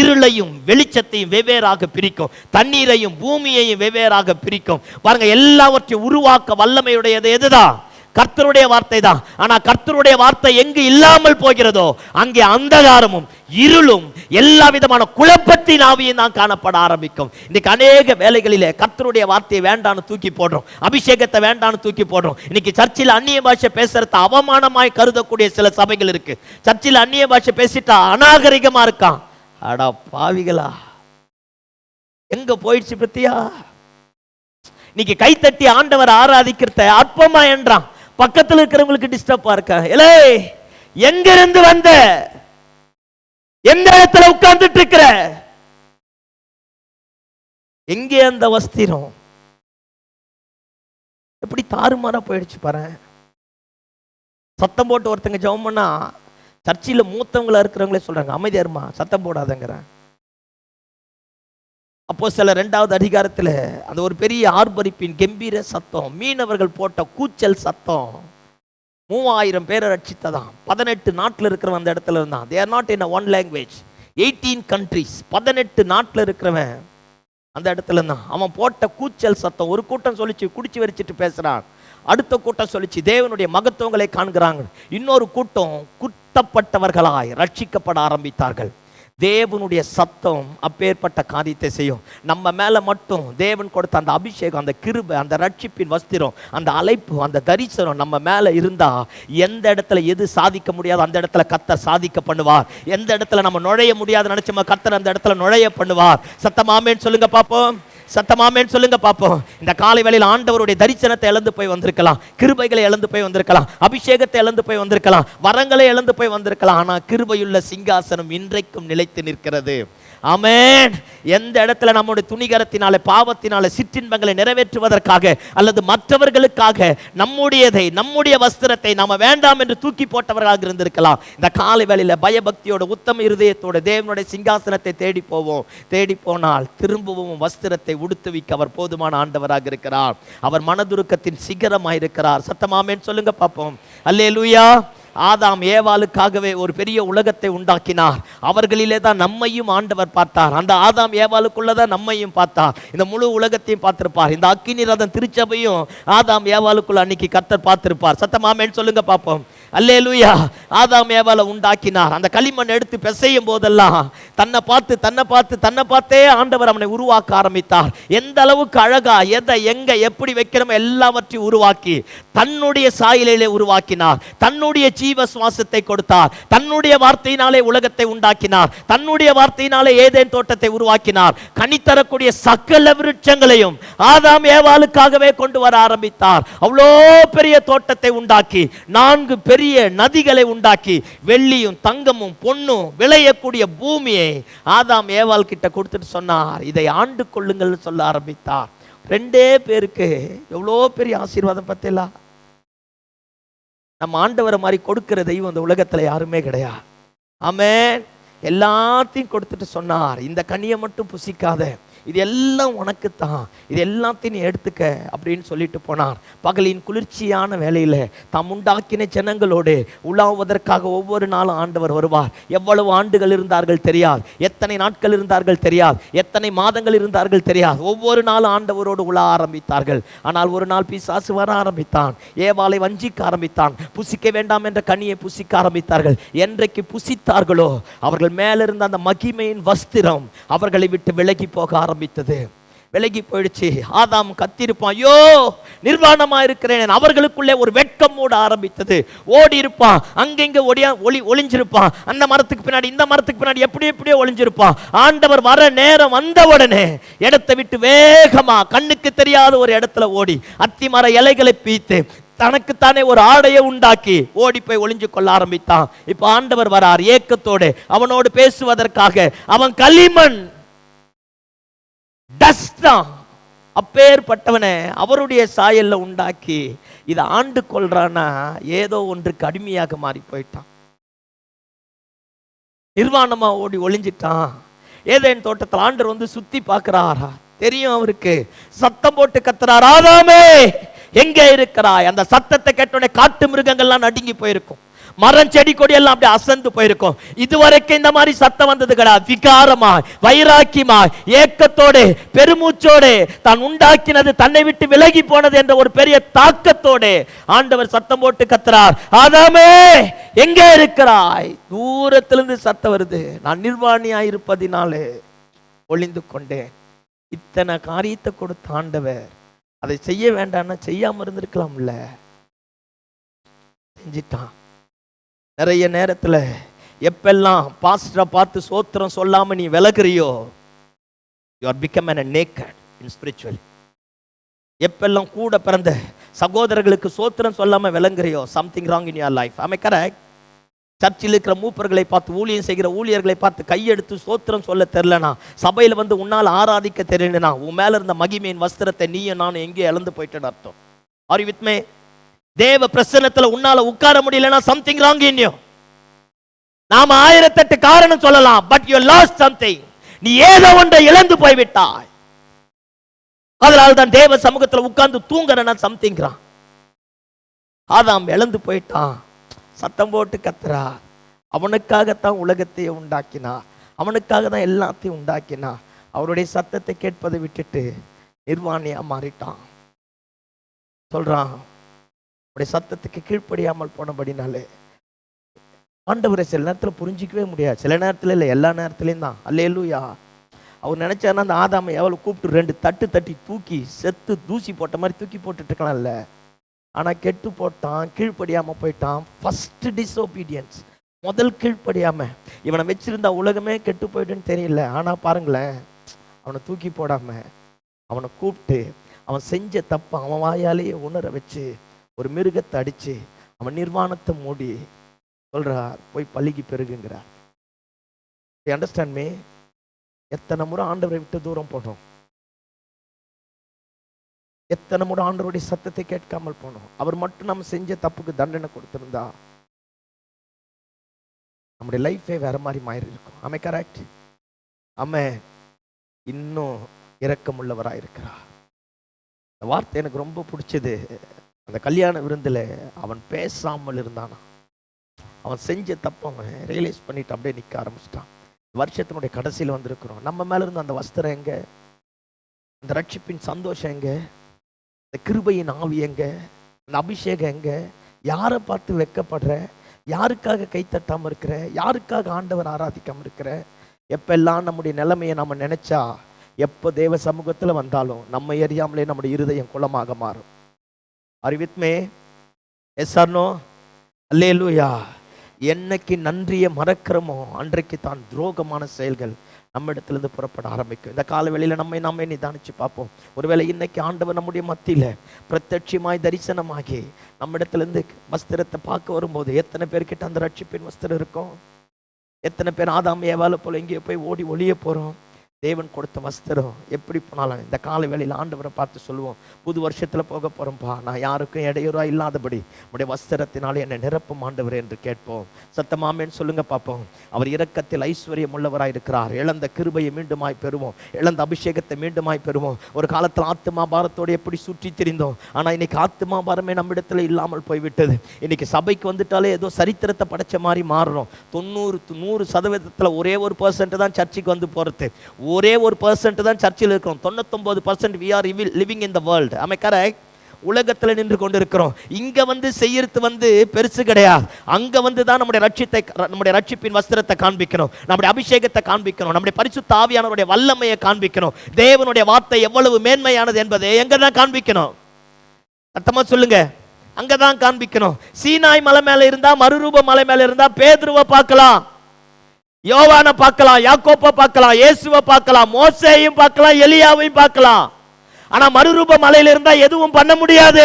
இருள் வெளிச்சத்தையும் வெவ்வேறாக பிரிக்கும். தண்ணீரையும் பூமியையும் வெவ்வேறாக பிரிக்கும். பாருங்க, எல்லாவற்றையும் உருவாக்க வல்லமையுடையது எதுதான்? கர்த்தருடைய வார்த்தை தான். ஆனா கர்த்தருடைய வார்த்தை எங்கு இல்லாமல் போகிறதோ அங்கே அந்தகாரமும் இருளும் எல்லா விதமான குழப்பத்தின் ஆவியும் தான் காணப்பட ஆரம்பிக்கும். இன்னைக்கு அநேக வேலைகளிலே கர்த்தருடைய வார்த்தையை வேண்டான்னு தூக்கி போடுறோம், அபிஷேகத்தை வேண்டான்னு தூக்கி போடுறோம். இன்னைக்கு சர்ச்சில் அந்நிய பாஷை பேசுறத அவமானமாய் கருதக்கூடிய சில சபைகள் இருக்கு. சர்ச்சில் அந்நிய பாஷை பேசிட்டா அநாகரிகமா இருக்கான். அடா பாவிகளா, எங்க போயிடுச்சு பத்தியா? இன்னைக்கு கைத்தட்டி ஆண்டவர் ஆராதிக்கிறத அற்பமா என்றான். பக்கத்தில் இருக்கிறவங்களுக்கு டிஸ்டர்பா இருக்க. ஏலே, எங்க இருந்து வந்த? எந்த இடத்துல உட்கார்ந்துட்டு இருக்கிற? எங்கே அந்த வஸ்திரம்? எப்படி தாறுமாறா போயிடுச்சு பாரு. சத்தம் போட்டு ஒருத்தங்க ஜெபம் பண்ணா சர்ச்சில் மூத்தவங்களா இருக்கிறவங்களே சொல்றாங்க, அமைதியாருமா, சத்தம் போடாதங்கிற. அப்போஸ்தலர் 2வது அதிகாரத்தில் அந்த ஒரு பெரிய ஆர்ப்பரிப்பின் கம்பீர சத்தம், மீனவர்கள் போட்ட கூச்சல் சத்தம் 3000 பேரை ரட்சித்ததாம். 18 நாட்டில் இருக்கிறவன் அந்த இடத்துல இருந்தான். they are not in a one language, 18 countries. 18 நாட்டில் இருக்கிறவன் அந்த இடத்துல இருந்தான். அவன் போட்ட கூச்சல் சத்தம். ஒரு கூட்டம் சொல்லிச்சு குடிச்சு வெறிச்சிட்டு பேசுறான். அடுத்த கூட்டம் சொல்லிச்சு தேவனுடைய மகத்துவங்களை காண்கிறாங்க. இன்னொரு கூட்டம் குத்தப்பட்டவர்களாய் ரட்சிக்கப்பட ஆரம்பித்தார்கள். தேவனுடைய சத்தம் அப்பேற்பட்ட காரியத்தை செய்யும். நம்ம மேல மட்டும் தேவன் கொடுத்த அந்த அபிஷேகம், அந்த கிருபை, அந்த ரட்சிப்பின் வஸ்திரம், அந்த அழைப்பு, அந்த தரிசனம் நம்ம மேல இருந்தா எந்த இடத்துல எது சாதிக்க முடியாது அந்த இடத்துல கர்த்தர் சாதிக்க பண்ணுவார். எந்த இடத்துல நம்ம நுழைய முடியாது நினைச்சோமா கர்த்தர் அந்த இடத்துல நுழைய பண்ணுவார். சத்தமாமேன்னு சொல்லுங்க பாப்போம். சத்தமாமேன்னு சொல்லுங்க பாப்போம். இந்த காலை வேளையில் ஆண்டவருடைய தரிசனத்தை இழந்து போய் வந்திருக்கலாம், கிருபைகளை இழந்து போய் வந்திருக்கலாம், அபிஷேகத்தை இழந்து போய் வந்திருக்கலாம், வரங்களை இழந்து போய் வந்திருக்கலாம். ஆனா கிருபையுள்ள சிங்காசனம் இன்றைக்கும் நிலைத்து நிற்கிறது. ஆமென். எந்த இடத்துல நம்முடைய துணிகரத்தினால பாவத்தினால சிற்றின்பங்களை நிறைவேற்றுவதற்காக அல்லது மற்றவர்களுக்காக நம்முடையதை, நம்முடைய வஸ்திரத்தை நாம வேண்டாம் என்று தூக்கி போட்டவர்களாக இருந்திருக்கலாம். இந்த காலை வேளையில பயபக்தியோட உத்தம இருதயத்தோட தேவனுடைய சிங்காசனத்தை தேடி போவோம். தேடி போனால் திரும்பவும் வஸ்திரத்தை உடுத்துவிக்க அவர் போதுமான ஆண்டவராக இருக்கிறார். அவர் மனதுருக்கத்தின் சிகரமாய் இருக்கிறார். சத்தமாமேன்னு சொல்லுங்க பாப்போம். அல்லேலூயா. ஆதாம் ஏவாளுக்காகவே ஒரு பெரிய உலகத்தை உண்டாக்கினார். அவர்களிலே தான் நம்மையும் ஆண்டவர் பார்த்தார். அந்த ஆதாம் ஏவாளுக்குள்ளதான் நம்மையும் பார்த்தார். இந்த முழு உலகத்தையும் பார்த்திருப்பார். இந்த அக்கினி ரதம் திருச்சபையும் ஆதாம் ஏவாளுக்குள்ள அன்னைக்கு கர்த்தர் பார்த்திருப்பார். சத்தமாமேன்னு சொல்லுங்க பாப்போம். அல்லேலூயா. ஆதாம் ஏவாளை உண்டாக்கினார். அந்த களிமண் எடுத்து பிசையும் போதெல்லாம் தன்னை பார்த்தே ஆண்டவர் அவனை உருவாக்க ஆரம்பித்தார். எந்த அளவுக்கு அழகா எதை எங்க எப்படி வைக்கிறோம் எல்லாவற்றையும் உருவாக்கி தன்னுடைய சாயலிலே உருவாக்கினார். தன்னுடைய ஜீவ சுவாசத்தை கொடுத்தார். தன்னுடைய வார்த்தையினாலே உலகத்தை உண்டாக்கினார். தன்னுடைய வார்த்தையினாலே ஏதேன் தோட்டத்தை உருவாக்கினார். கனி தரக்கூடிய சகல விருட்சங்களையும் ஆதாம் ஏவாளுக்காகவே கொண்டு வர ஆரம்பித்தார். அவ்வளோ பெரிய தோட்டத்தை உண்டாக்கி 4 பெரிய நதிகளை உண்டாக்கி வெள்ளியும் தங்கமும் பொன்னும் விளையக்கூடிய பூமியை ஆதாம் ஏவாள் கிட்ட கொடுத்துட்டு சொன்னார், இதை ஆண்டு கொள்ளுங்கள் சொல்ல ஆரம்பித்தார். 2 பேருக்கு எவ்வளோ பெரிய ஆசீர்வாதம் பத்தல. நம்ம ஆண்டவரை மாதிரி கொடுக்கிற தெய்வம் இந்த உலகத்துல யாருமே கிடையாது. ஆமென். எல்லாத்தையும் கொடுத்துட்டு சொன்னார், இந்த கனியை மட்டும் புசிக்காத, இது எல்லாம் உனக்குத்தான், இது எல்லாத்தையும் நீ எடுத்துக்க அப்படின்னு சொல்லிட்டு போனார். பகலின் குளிர்ச்சியான வேளையில தாம் உண்டாக்கின ஜனங்களோடு உலாவுவதற்காக ஒவ்வொரு நாளும் ஆண்டவர் வருவார். எவ்வளவு ஆண்டுகள் இருந்தார்கள் தெரியாது, எத்தனை நாட்கள் இருந்தார்கள் தெரியாது, எத்தனை மாதங்கள் இருந்தார்கள் தெரியாது. ஒவ்வொரு நாளும் ஆண்டவரோடு உலா ஆரம்பித்தார்கள். ஆனால் ஒரு நாள் பிசாசு வர ஆரம்பித்தான், ஏவாளை வஞ்சிக்க ஆரம்பித்தான். புசிக்க வேண்டாம் என்ற கனியை புசிக்க ஆரம்பித்தார்கள். என்றைக்கு புசித்தார்களோ அவர்கள் மேலிருந்த அந்த மகிமையின் வஸ்திரம் அவர்களை விட்டு விலகி போக ஆரம்பித்தது. விலகி போயிடுச்சு. ஆதாம் கத்திருப்பான், ஐயோ நிர்வாணமா இருக்கிறேன். அவர்களுக்குள்ளே ஒரு வெட்கம் மூட ஆரம்பித்தது. ஓடி இருப்பான், அங்கெங்க ஒளிஞ்சிருப்பான், அந்த மரத்துக்கு பின்னாடி இந்த மரத்துக்கு பின்னாடி எப்படியோ ஒளிஞ்சிருப்பான். ஆண்டவர் வர நேரம் வந்த உடனே இடத்தை விட்டு வேகமா கண்ணுக்கு தெரியாத ஒரு இடத்துல ஓடி அத்திமர இலைகளை பீத்து தனக்குத்தானே ஒரு ஆடையை உண்டாக்கி ஓடி போய் ஒளிஞ்சு கொள்ள ஆரம்பித்தான். இப்ப ஆண்டவர் வரார் ஏக்கத்தோடு அவனோடு பேசுவதற்காக. அவன் களிமண், டஸ்டான், அப்பேற்பட்டவனை அவருடைய சாயல்ல உண்டாக்கி இதை ஆண்டு கொள்றானா ஏதோ ஒன்றுக்கு அடிமையாக மாறி போயிட்டான். நிர்வாணமா ஓடி ஒளிஞ்சிட்டான். ஏதேன் தோட்டத்தில் ஆண்டவர் வந்து சுத்தி பார்க்கிறாரா, தெரியும் அவருக்கு. சத்தம் போட்டு கத்துறார், ஆதாமே எங்கே இருக்கிறாய்? அந்த சத்தத்தை கேட்டோடனே காட்டு மிருகங்கள்லாம் நடுங்கி போயிருக்கும், மரம் செடி கொடி எல்லாம் அப்படியே அசந்து போயிருக்கும். இதுவரைக்கும் இந்த மாதிரி சத்தம் வந்தது கிடையாது. விகாரமாய், வைராக்கியமாய், ஏக்கத்தோடு, பெருமூச்சோடு, தான் உண்டாக்கினது தன்னை விட்டு விலகி போனது என்ற ஒரு பெரிய தாக்கத்தோடு ஆண்டவர் சத்தம் போட்டு கத்துறார், ஆதாமே எங்கே இருக்கிறாய்? தூரத்திலிருந்து சத்தம் வருது, நான் நிர்வாணியாய் இருப்பதினாலே ஒளிந்து கொண்டேன். இத்தனை காரியத்தை கொடுத்த ஆண்டவர் அதை செய்ய வேண்டாம்னா செய்யாம இருந்திருக்கலாம்ல, செஞ்சிட்டான். நிறைய நேரத்துல எப்பெல்லாம் பாஸ்டரை பார்த்து சோத்திரம் சொல்லாம நீ விலகுறியோ, you are become a naked in spiritually. எப்பெல்லாம் கூட பிறந்த சகோதரர்களுக்கு சோத்திரம் சொல்லாம விளங்குறியோ, something wrong in your life. Am I correct? சர்ச்சில் இருக்கிற மூப்பர்களை பார்த்து, ஊழியம் செய்கிற ஊழியர்களை பார்த்து கையெடுத்து சோத்திரம் சொல்ல தெரியலனா, சபையில் வந்து உன்னால் ஆராதிக்க தெரியலனா, உன் மேல இருந்த மகிமையின் வஸ்திரத்தை நீயும் நானும் எங்கேயோ இழந்து போயிட்டு அர்த்தம். Are you with me? தேவ பிரசன்னத்துல உன்னால உட்கார முடியலனா something wrong in you. நாம 1008 காரணம் சொல்லலாம், but you lost something. நீ ஏதோ ஒன்றை இழந்து போய்விட்டாய். அதனால தான் தேவ சமூகத்துல உட்கார்ந்து தூங்குறனா something wrong. ஆதாம் இழந்து போயிட்டான். சத்தம் போட்டு கத்துறார். அவனுக்காகத்தான் உலகத்தையே உண்டாக்கினார், அவனுக்காக தான் எல்லாத்தையும் உண்டாக்கினார். அவருடைய சத்தத்தை கேட்பதை விட்டுட்டு நிர்வாணியா மாறிட்டான். சொல்றான், அவருடைய சத்தத்துக்கு கீழ்ப்படியாமல் போனபடினாலே ஆண்டவரை சில நேரத்தில் புரிஞ்சிக்கவே முடியாது. சில நேரத்தில் இல்லை, எல்லா நேரத்துலையும் தான். அல்லேலூயா. அவர் நினைச்சாருன்னா அந்த ஆதாமை எவ்வளவு கூப்பிட்டு 2 தட்டு தட்டி தூக்கி செத்து தூசி போட்ட மாதிரி தூக்கி போட்டுட்டு இருக்கலாம்ல. ஆனா கெட்டு போட்டான், கீழ்ப்படியாம போயிட்டான். ஃபர்ஸ்ட் டிஸ்ஓபீடியன்ஸ், முதல் கீழ்ப்படியாம. இவனை வச்சிருந்தா உலகமே கெட்டு போயிட்டுன்னு தெரியல. ஆனா பாருங்களேன், அவனை தூக்கி போடாம அவனை கூப்பிட்டு அவன் செஞ்ச தப்ப அவன் வாயாலேயே உணர வச்சு ஒரு மிருகத்தை அடிச்சு அவன் நிர்வாணத்தை மூடி சொல்றார், போய் பள்ளிக்கு பெருகுங்கிறார். Understand me? எத்தனை முறை ஆண்டவரை விட்டு தூரம் போனோம், எத்தனை முறை ஆண்டவருடைய சத்தத்தை கேட்காமல் போனோம். அவர் மட்டும் நம்ம செஞ்ச தப்புக்கு தண்டனை கொடுத்திருந்தா நம்முடைய லைஃபே வேற மாதிரி மாறி இருக்கும். ஆமே கரெக்ட்? ஆமே. இன்னும் இரக்கமுள்ளவராக இருக்கிறார். இந்த வார்த்தை எனக்கு ரொம்ப பிடிச்சது. அந்த கல்யாண விருந்துல அவன் பேசாமல் இருந்தானா, அவன் செஞ்ச தப்பு அவன் ரியலைஸ் பண்ணிட்டு அப்படியே நிற்க ஆரம்பிச்சிட்டான். வருஷத்தினுடைய கடைசியில் வந்திருக்கிறோம். நம்ம மேல இருந்த அந்த வஸ்திரம் எங்க, அந்த ரட்சிப்பின் சந்தோஷம் எங்க, இந்த கிருபையின் ஆவி எங்க, அந்த அபிஷேகம் எங்க? யாரை பார்த்து வெட்கப்படுற, யாருக்காக கைத்தட்டாம இருக்கிற, யாருக்காக ஆண்டவர் ஆராதிக்காம இருக்கிற? எப்பெல்லாம் நம்முடைய நிலைமையை நம்ம நினைச்சா, எப்போ தேவ சமூகத்துல வந்தாலும் நம்ம எரியாமலே நம்முடைய இருதயம் குளமாக மாறும். Are you with me? Yes or no? அல்லேலூயா. என்னைக்கு நன்றியை மறக்கிறோமோ அன்றைக்கு தான் துரோகமான செயல்கள் நம்ம இடத்திலிருந்து புறப்பட ஆரம்பிக்கும். இந்த கால வேளையில நாமே நிதானிச்சு பார்ப்போம். ஒருவேளை இன்னைக்கு ஆண்டவர் நம்முடைய மத்தியில பிரத்யட்சமாய் தரிசனமாகி நம்ம இடத்திலிருந்து வஸ்திரத்தை பார்க்க வரும்போது எத்தனை பேர்கிட்ட அந்த ரட்சிப்பின் வஸ்திரம் இருக்கும்? எத்தனை பேர் ஆதாம் ஏவாளை போல எங்கேயோ போய் ஓடி ஒளிய போறோம்? தேவன் கொடுத்த வஸ்திரம் எப்படி போனாலும் இந்த காலை வேளையில் ஆண்டவரை பார்த்து சொல்லுவோம், புது வருஷத்தில் போக போகிறோம்ப்பா, நான் யாருக்கும் இடையூறாக இல்லாதபடி உடைய வஸ்திரத்தினாலே என்னை நிரப்பும் ஆண்டவரே என்று கேட்போம். சத்தமாமேன்னு சொல்லுங்க பார்ப்போம். அவர் இரக்கத்தில் ஐஸ்வர்யம் உள்ளவராக இருக்கிறார். இழந்த கிருபையை மீண்டுமாய் பெறுவோம், இழந்த அபிஷேகத்தை மீண்டுமாய் பெறுவோம். ஒரு காலத்தில் ஆத்துமா பாரத்தோடு எப்படி சுற்றி திரிந்தோம், ஆனால் இன்னைக்கு ஆத்துமா பாரமே நம்மிடத்தில் இல்லாமல் போய்விட்டது. இன்னைக்கு சபைக்கு வந்துட்டாலே ஏதோ சரித்திரத்தை படைச்ச மாதிரி மாறுறோம். 100% ஒரே ஒரு % தான் சர்ச்சுக்கு வந்து போகிறது, ஒரே ஒரு % தான் சர்ச்சில் இருக்கிறோம். 99% we are living in the world. Am I correct? உலகத்தில் நின்று கொண்டிருக்கிறோம். இங்க வந்து செய்யறது வந்து பெருசு கிடையாது. அங்க வந்து தான் நம்முடைய ரட்சிப்பின் வஸ்திரத்தை காண்பிக்கணும், நம்முடைய அபிஷேகத்தை காண்பிக்கணும், நம்முடைய பரிசுத்த ஆவியானவருடைய வல்லமையை காண்பிக்கணும், தேவனுடைய வார்த்தை எவ்வளவு மேன்மையானது என்பதை எங்க தான் காண்பிக்கணும்? அர்த்தமா சொல்லுங்க, அங்கதான் காண்பிக்கணும். சீனாய் மலை மேல இருந்தா, மறுரூப மலை மேல இருந்தா பேதுருவை பார்க்கலாம், யோவானை பார்க்கலாம், யாக்கோப்பை பார்க்கலாம், இயேசுவை பார்க்கலாம், மோசேயையும் பார்க்கலாம், எலியாவையும் பார்க்கலாம். ஆனா மறுரூப மலையில இருந்தா எதுவும் பண்ண முடியாது.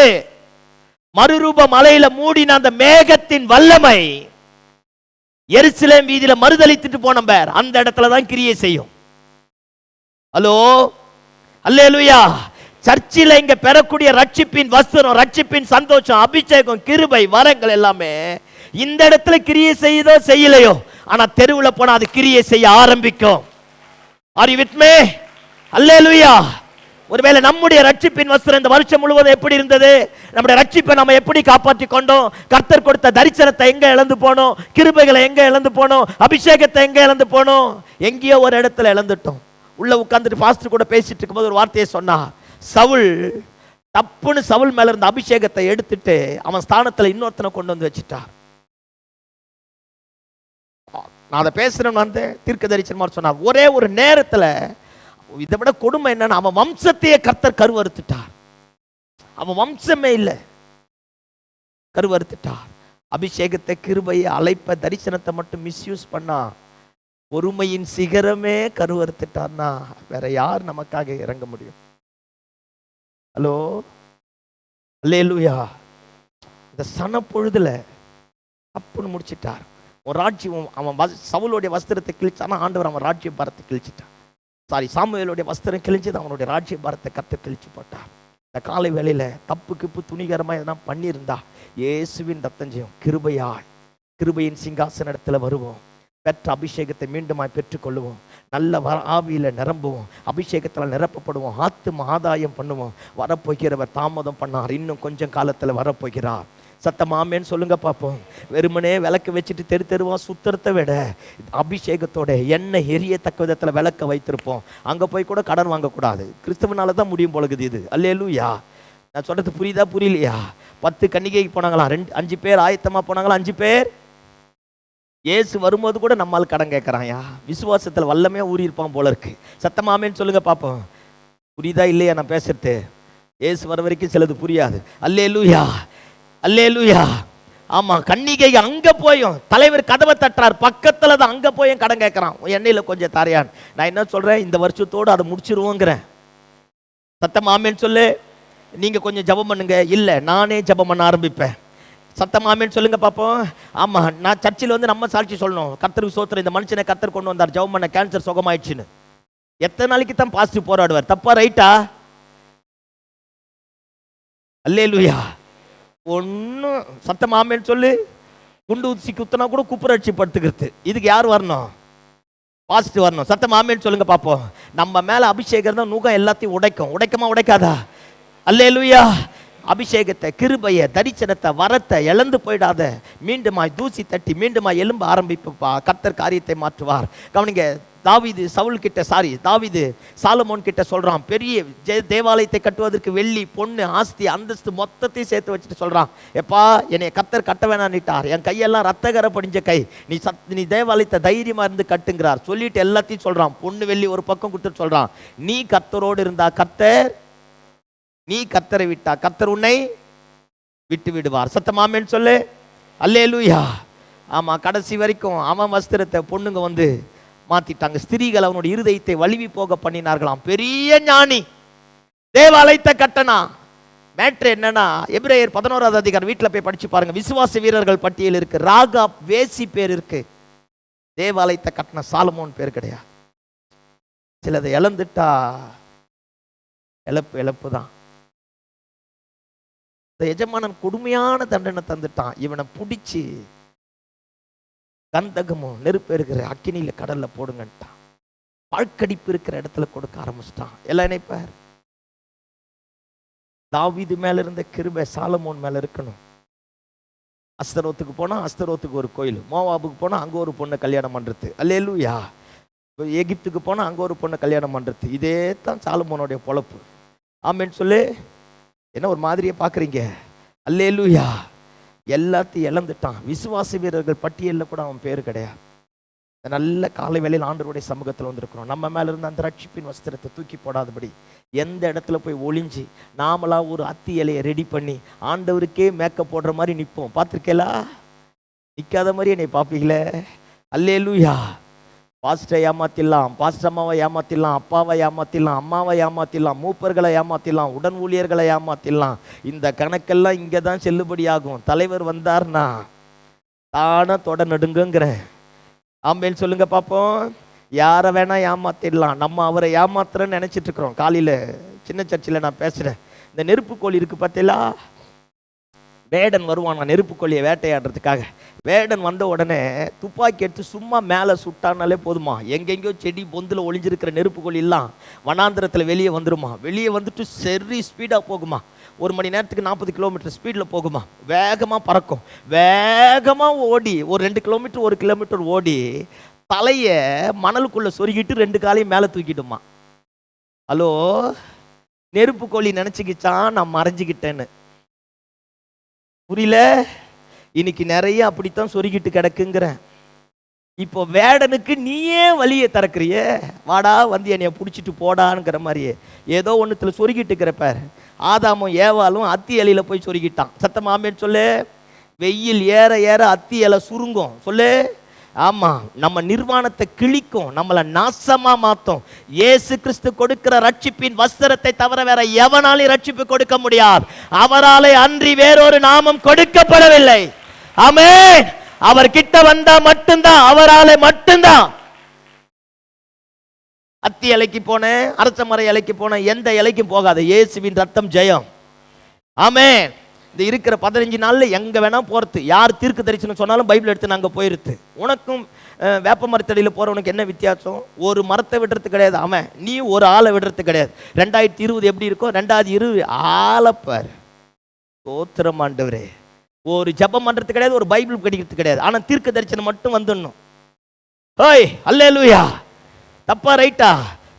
மறுரூப மலையில மூடின அந்த மேகத்தின் வல்லமை எருசலேம் வீதியில மறுதலித்துட்டு போன பேர் அந்த இடத்துல தான் கிரியை செய்யும். ஹலோ, அல்லேலூயா. சர்ச்சில் இங்க பெறக்கூடிய ரட்சிப்பின் வஸ்திரம், ரட்சிப்பின் சந்தோஷம், அபிஷேகம், கிருபை, வரங்கள் எல்லாமே இந்த இடத்துல கிரியை செய்யுதோ செய்யலையோ, ஆனா தெருவில் போனா அது கிரியை செய்ய ஆரம்பிக்கும். Are you with me? அல்லேலூயா. ஒருவேளை நம்முடைய ரட்சிப்பின் வஸ்திரம் இந்த வருஷம் முழுவதும் எப்படி இருந்தது? நம்முடைய ரட்சிப்பை நம்ம எப்படி காப்பாற்றி கொண்டோம்? கர்த்தர் கொடுத்த தரிசனத்தை எங்க இழந்து போனோம்? கிருபைகளை எங்க இழந்து போனோம்? அபிஷேகத்தை எங்க இழந்து போனோம்? எங்கேயோ ஒரு இடத்துல இழந்துட்டோம். உள்ள உட்கார்ந்துட்டு பாஸ்டர் கூட பேசிட்டு இருக்கும்போது ஒரு வார்த்தையை சொன்னா, சவுல் தப்புன்னு சவுல் மேல இருந்த அபிஷேகத்தை எடுத்துட்டு அவன் ஸ்தானத்துல இன்னொருத்தனை கொண்டு வந்து வச்சுட்டார். நான் அதை பேசுறேன்னு வந்து தீர்க்க தரிசனமா சொன்னார். ஒரே ஒரு நேரத்துல இதை விட கொடுமை என்னன்னா, அவன் வம்சத்தையே கர்த்தர் கருவறுத்துட்டார். அவன் வம்சமே இல்லை, கருவறுத்துட்டார். அபிஷேகத்தை, கிருபையை, அழைப்ப, தரிசனத்தை மட்டும் மிஸ்யூஸ் பண்ணா பொறுமையின் சிகரமே கருவறுத்துட்டார்னா வேற யார் நமக்காக இறங்க முடியும்? ஹலோ, அல்லேலூயா. இந்த சன பொழுதுல அப்புன்னு முடிச்சிட்டார். ஒரு ராஜ்யம், அவன் சவுலுடைய வஸ்திரத்தை கிழிச்சானா ஆண்டவர் அவன் ராஜ்ய பாரத்தை கிழிச்சிட்டார். சாமுவேலுடைய வஸ்திரம் கிழிஞ்சது, அவனுடைய ராஜ்ய பாரத்தை கர்த்தர் கிழிச்சு போட்டார். இந்த காலை வேளையில தப்பு கிப்பு துணிகரமா எதனா பண்ணியிருந்தா இயேசுவின் ரத்தஞ்சயம் கிருபையாய், கிருபையின் சிங்காசன இடத்துல வருவோம். பெற்ற அபிஷேகத்தை மீண்டுமாய் பெற்றுக்கொள்ளுவோம். நல்ல ஆவியில நிரம்புவோம், அபிஷேகத்தில் நிரப்பப்படுவோம், ஆத்தும ஆதாயம் பண்ணுவோம். வரப்போகிறவர் தாமதம் பண்ணார், இன்னும் கொஞ்சம் காலத்துல வரப்போகிறார். சத்தமாமேன்னு சொல்லுங்க பார்ப்போம். வெறுமனே விளக்கு வச்சுட்டு தெரு தெருவா சுத்தறத்தை விட அபிஷேகத்தோட எண்ணெய் எரியத்தக்க விதத்துல விளக்க வைத்திருப்போம். அங்க போய் கூட கடன் வாங்கக்கூடாது. கிறிஸ்தவனால தான் முடியும் பொழுது இது. அல்லேலூயா. நான் சொல்றது புரியுதா புரியலையா? 10 கன்னிகைக்கு போனாங்களாம், 5 பேர் ஆயத்தமா போனாங்களா, 5 பேர். இயேசு வரும்போது கூட நம்மால் கடன் கேட்கறாயா? விசுவாசத்துல வல்லமே ஊறி இருப்பான் போல இருக்கு. சத்தமாமேன்னு சொல்லுங்க பார்ப்போம். புரியுதா இல்லையா நான் பேசுறது? இயேசு வர வரைக்கும் சிலது புரியாது. அல்லேலூயா, அல்லேலூயா. ஆமா, கன்னிகை அங்க போயும் தலைவர் கதவை தட்டுறார், பக்கத்துல தான், அங்க போயும் கடன் கேட்கறான், எண்ணெயில கொஞ்சம் தரையான். நான் என்ன சொல்றேன், இந்த வருஷத்தோடு அதை முடிச்சிருவோங்கிறேன். சத்தமாமேன்னு சொல்லு. நீங்க கொஞ்சம் ஜெபம் பண்ணுங்க. இல்ல, நானே ஜெபம் பண்ண ஆரம்பிப்பேன். சத்தமாமேன்னு சொல்லுங்க பாப்போம். ஆமா, நான் சர்ச்சில் வந்து நம்ம சாட்சி சொல்லணும். கர்த்தருக்கு ஸ்தோத்திரம், இந்த மனுஷனை கர்த்தர் கொண்டு வந்தார், ஜெபம் பண்ண கேன்சர் சுகமாயிடுச்சுன்னு. எத்தனை நாளைக்கு தான் பாஸ்டர் போராடுவார்? தப்பா ரைட்டா? அல்லேலூயா. ஒன்னும் சத்தமாமேன்னு சொல்லு. குண்டு ஊசி குத்தனா கூட குப்புரட்சி படுத்துக்கிறது. இதுக்கு யார் வரணும்? பாஸ்டர் வரணும். சத்தமாமேன்னு சொல்லுங்க பாப்போம். நம்ம மேல அபிஷேகம் தான் நுகம் எல்லாத்தையும் உடைக்கும். உடைக்குமா உடைக்காதா? அல்லேலூயா. அபிஷேகத்தை, கிருபையை, தரிசனத்தை, வரத்தை இழந்து போயிடாத. மீண்டுமாய் தூசி தட்டி மீண்டுமாய் எலும்ப ஆரம்பிப்பா. கர்த்தர் காரியத்தை மாற்றுவார். கவனிங்க, தாவீது சாலமோன் கிட்ட சொல்றான், பெரிய தேவாலயத்தை கட்டுவதற்கு வெள்ளி, பொண்ணு, ஆஸ்தி, அந்தஸ்து மொத்தத்தையும் சேர்த்து வச்சுட்டு சொல்றான், எப்பா என்னை கர்த்தர் கட்ட வேணான்னுட்டார், என் கையெல்லாம் ரத்தகர படிஞ்ச கை, நீ தேவாலயத்தை தைரியமா இருந்து கட்டுங்கிறார். சொல்லிட்டு எல்லாத்தையும் சொல்றான். பொண்ணு வெள்ளி ஒரு பக்கம் கொடுத்துட்டு சொல்றான், நீ கர்த்தரோடு இருந்தா கர்த்தர், நீ கர்த்தரை விட்டா கர்த்தர் உன்னை விட்டு விடுவார். சத்தமாமேன்னு சொல்லு. அல்லேலூயா. ஆமா, கடைசி வரைக்கும் அவன் வஸ்திரத்தை பொண்ணுங்க வந்து மாத்திட்டாங்க. ஸ்திரீகள் அவனுடைய இருதயத்தை வலிவி போக பண்ணினார்களாம். பெரிய ஞானி, தேவாலயத்தை கட்டனா. மேட்ரு என்னன்னா, எபிரேயர் 11வது அதிகாரம் வீட்டில் போய் படிச்சு பாருங்க. விசுவாச வீரர்கள் பட்டியல் இருக்கு. ராகாப் வேசி பேர் இருக்கு. தேவாலயத்தை கட்டின சாலமோன் பேர் கிடையாது. சிலதை இழந்துட்டா இழப்பு தான். இந்த எஜமானன் கொடுமையான தண்டனை தந்துட்டான். இவனை பிடிச்சி கந்தகமும் நெருப்பு இருக்கிற அக்கினியில கடல்ல போடுங்கன்ட்டான். வாழ்க்கடிப்பு இருக்கிற இடத்துல கொடுக்க ஆரம்பிச்சிட்டான். எல்லாம் நினைப்பார், தாவீது மேல இருந்த கிருபை சாலமோன் மேல இருக்கணும். அஸ்தரோத்துக்கு போனா அஸ்தரோத்துக்கு ஒரு கோயில், மோவாபுக்கு போனா அங்க ஒரு பொண்ணை கல்யாணம் பண்றது, அல்லேலூயா. எகிப்துக்கு போனா அங்க ஒரு பொண்ணை கல்யாணம் பண்றது. இதே தான் சாலமோனுடைய பொழப்பு. ஆமேன்னு சொல்லு. என்ன ஒரு மாதிரியே பாக்குறீங்க? அல்லேலூயா. எல்லாத்தையும் இழந்துட்டான். விசுவாச வீரர்கள் பட்டியலில் கூட அவன் பேரு கிடையாது. நல்ல காலை வேளையில் ஆண்டவருடைய சமூகத்தில் வந்திருக்கிறோம். நம்ம மேல இருந்து அந்த ரட்சிப்பின் வஸ்திரத்தை தூக்கி போடாதபடி எந்த இடத்துல போய் ஒளிஞ்சு நாமளா ஒரு அத்தி இலையை ரெடி பண்ணி ஆண்டவருக்கே மேக்கப் போடுற மாதிரி நிற்போம். பார்த்துருக்கேலா? நிற்காத மாதிரி என்னை பார்ப்பீங்களே. அல்லேலூயா. பாஸ்டரை ஏமாத்திடலாம், பாஸ்டர் அம்மாவை ஏமாத்திடலாம், அப்பாவை ஏமாத்திடலாம், அம்மாவை ஏமாத்திடலாம், மூப்பர்களை ஏமாத்திடலாம், உடன் ஊழியர்களை ஏமாத்திடலாம். இந்த கணக்கெல்லாம் இங்கே தான் செல்லுபடியாகும். தலைவர் வந்தார்னா தானே தொட நடுங்கிறேன். ஆம்பேன்னு சொல்லுங்க பார்ப்போம். யாரை வேணா ஏமாத்திடலாம். நம்ம அவரை ஏமாத்துறேன்னு நினைச்சிட்டு இருக்கிறோம். காலையில் சின்ன சர்ச்சில் நான் பேசுகிறேன். இந்த நெருப்பு கோழி இருக்கு பார்த்தீங்களா? வேடன் வருவான் நெருப்பு கோழியை வேட்டையாடுறதுக்காக. வேடன் வந்த உடனே துப்பாக்கி எடுத்து சும்மா மேலே சுட்டானாலே போதுமா, எங்கெங்கயோ செடி பொந்தில் ஒளிஞ்சிருக்கிற நெருப்பு கோழி எல்லாம் வனாந்திரத்தில் வெளியே வந்துடுமா. வெளியே வந்துட்டு சரி ஸ்பீடாக போகுமா. 1 மணி நேரத்துக்கு 40 கிலோமீட்டர் ஸ்பீடில் போகுமா. வேகமாக பறக்கும். வேகமாக ஓடி ஒரு 2 கிலோமீட்டர் 1 கிலோமீட்டர் ஓடி தலையை மணலுக்குள்ளே சொருகிட்டு 2 காலையும் மேலே தூக்கிடுமா. ஹலோ, நெருப்பு கோழி நினச்சிக்கிச்சான் நான் மறைஞ்சிக்கிட்டேன்னு. புரியல? இன்னைக்கு நிறைய அப்படித்தான் சொருகிட்டு கிடக்குங்கிறேன். இப்போ வேடனுக்கு நீயே வழியை திறக்கிறிய, வாடா வந்து என்னைய பிடிச்சிட்டு போடான்ங்கிற மாதிரியே ஏதோ ஒன்றுத்துல சொருகிட்டு இருக்கிறப்பார். ஆதாமும் ஏவாலும் அத்தி இலையில போய் சொருகிட்டான். சத்தமாமேன்னு சொல்லு. வெயில் ஏற ஏற அத்தி இலை சுருங்கும். சொல்லு. ஆமா, நம்ம நிர்வாணத்தை கிழிக்கும், நம்மளை நாசமா மாத்தோம். இயேசு கிறிஸ்து கொடுக்கிற ரட்சிப்பின் வஸ்திரத்தை தவிர வேற எவனாலும் ரட்சிப்பு கொடுக்க முடியாது. அவராலே அன்றி வேறொரு நாமம் கொடுக்கப்படவில்லை. ஆமென். அவர் கிட்ட வந்தா மட்டும்தான், அவராலே மட்டும்தான். அத்தி இலைக்கு போனேன், அரச மர இலைக்கு போனேன், எந்த இலைக்கும் போகாது. இயேசுவின் ரத்தம் ஜெயம். ஆமென். இந்த இருக்கிற 15 நாள்ல எங்க வேணா போறது. யார் தீர்க்க தரிசனம் சொன்னாலும் பைபிள் எடுத்து நாங்க போயிருது. உனக்கும் வேப்ப மரத்தடியில் போறவனுக்கு என்ன வித்தியாசம்? ஒரு மரத்தை விடுறது கிடையாது. அவன் நீ ஒரு ஆளை விடுறது கிடையாது. 2020 எப்படி இருக்கும்? 2020 ஆளப்பார். தோத்திரம் ஆண்டவரே. ஒரு ஜெபம் பண்றது கிடையாது, ஒரு பைபிள் படிக்கிறது கிடையாது. ஆனா தீர்க்க தரிசனம் மட்டும் வந்துடணும். ஓய், அல்லேலூயா. தப்பா ரைட்டா?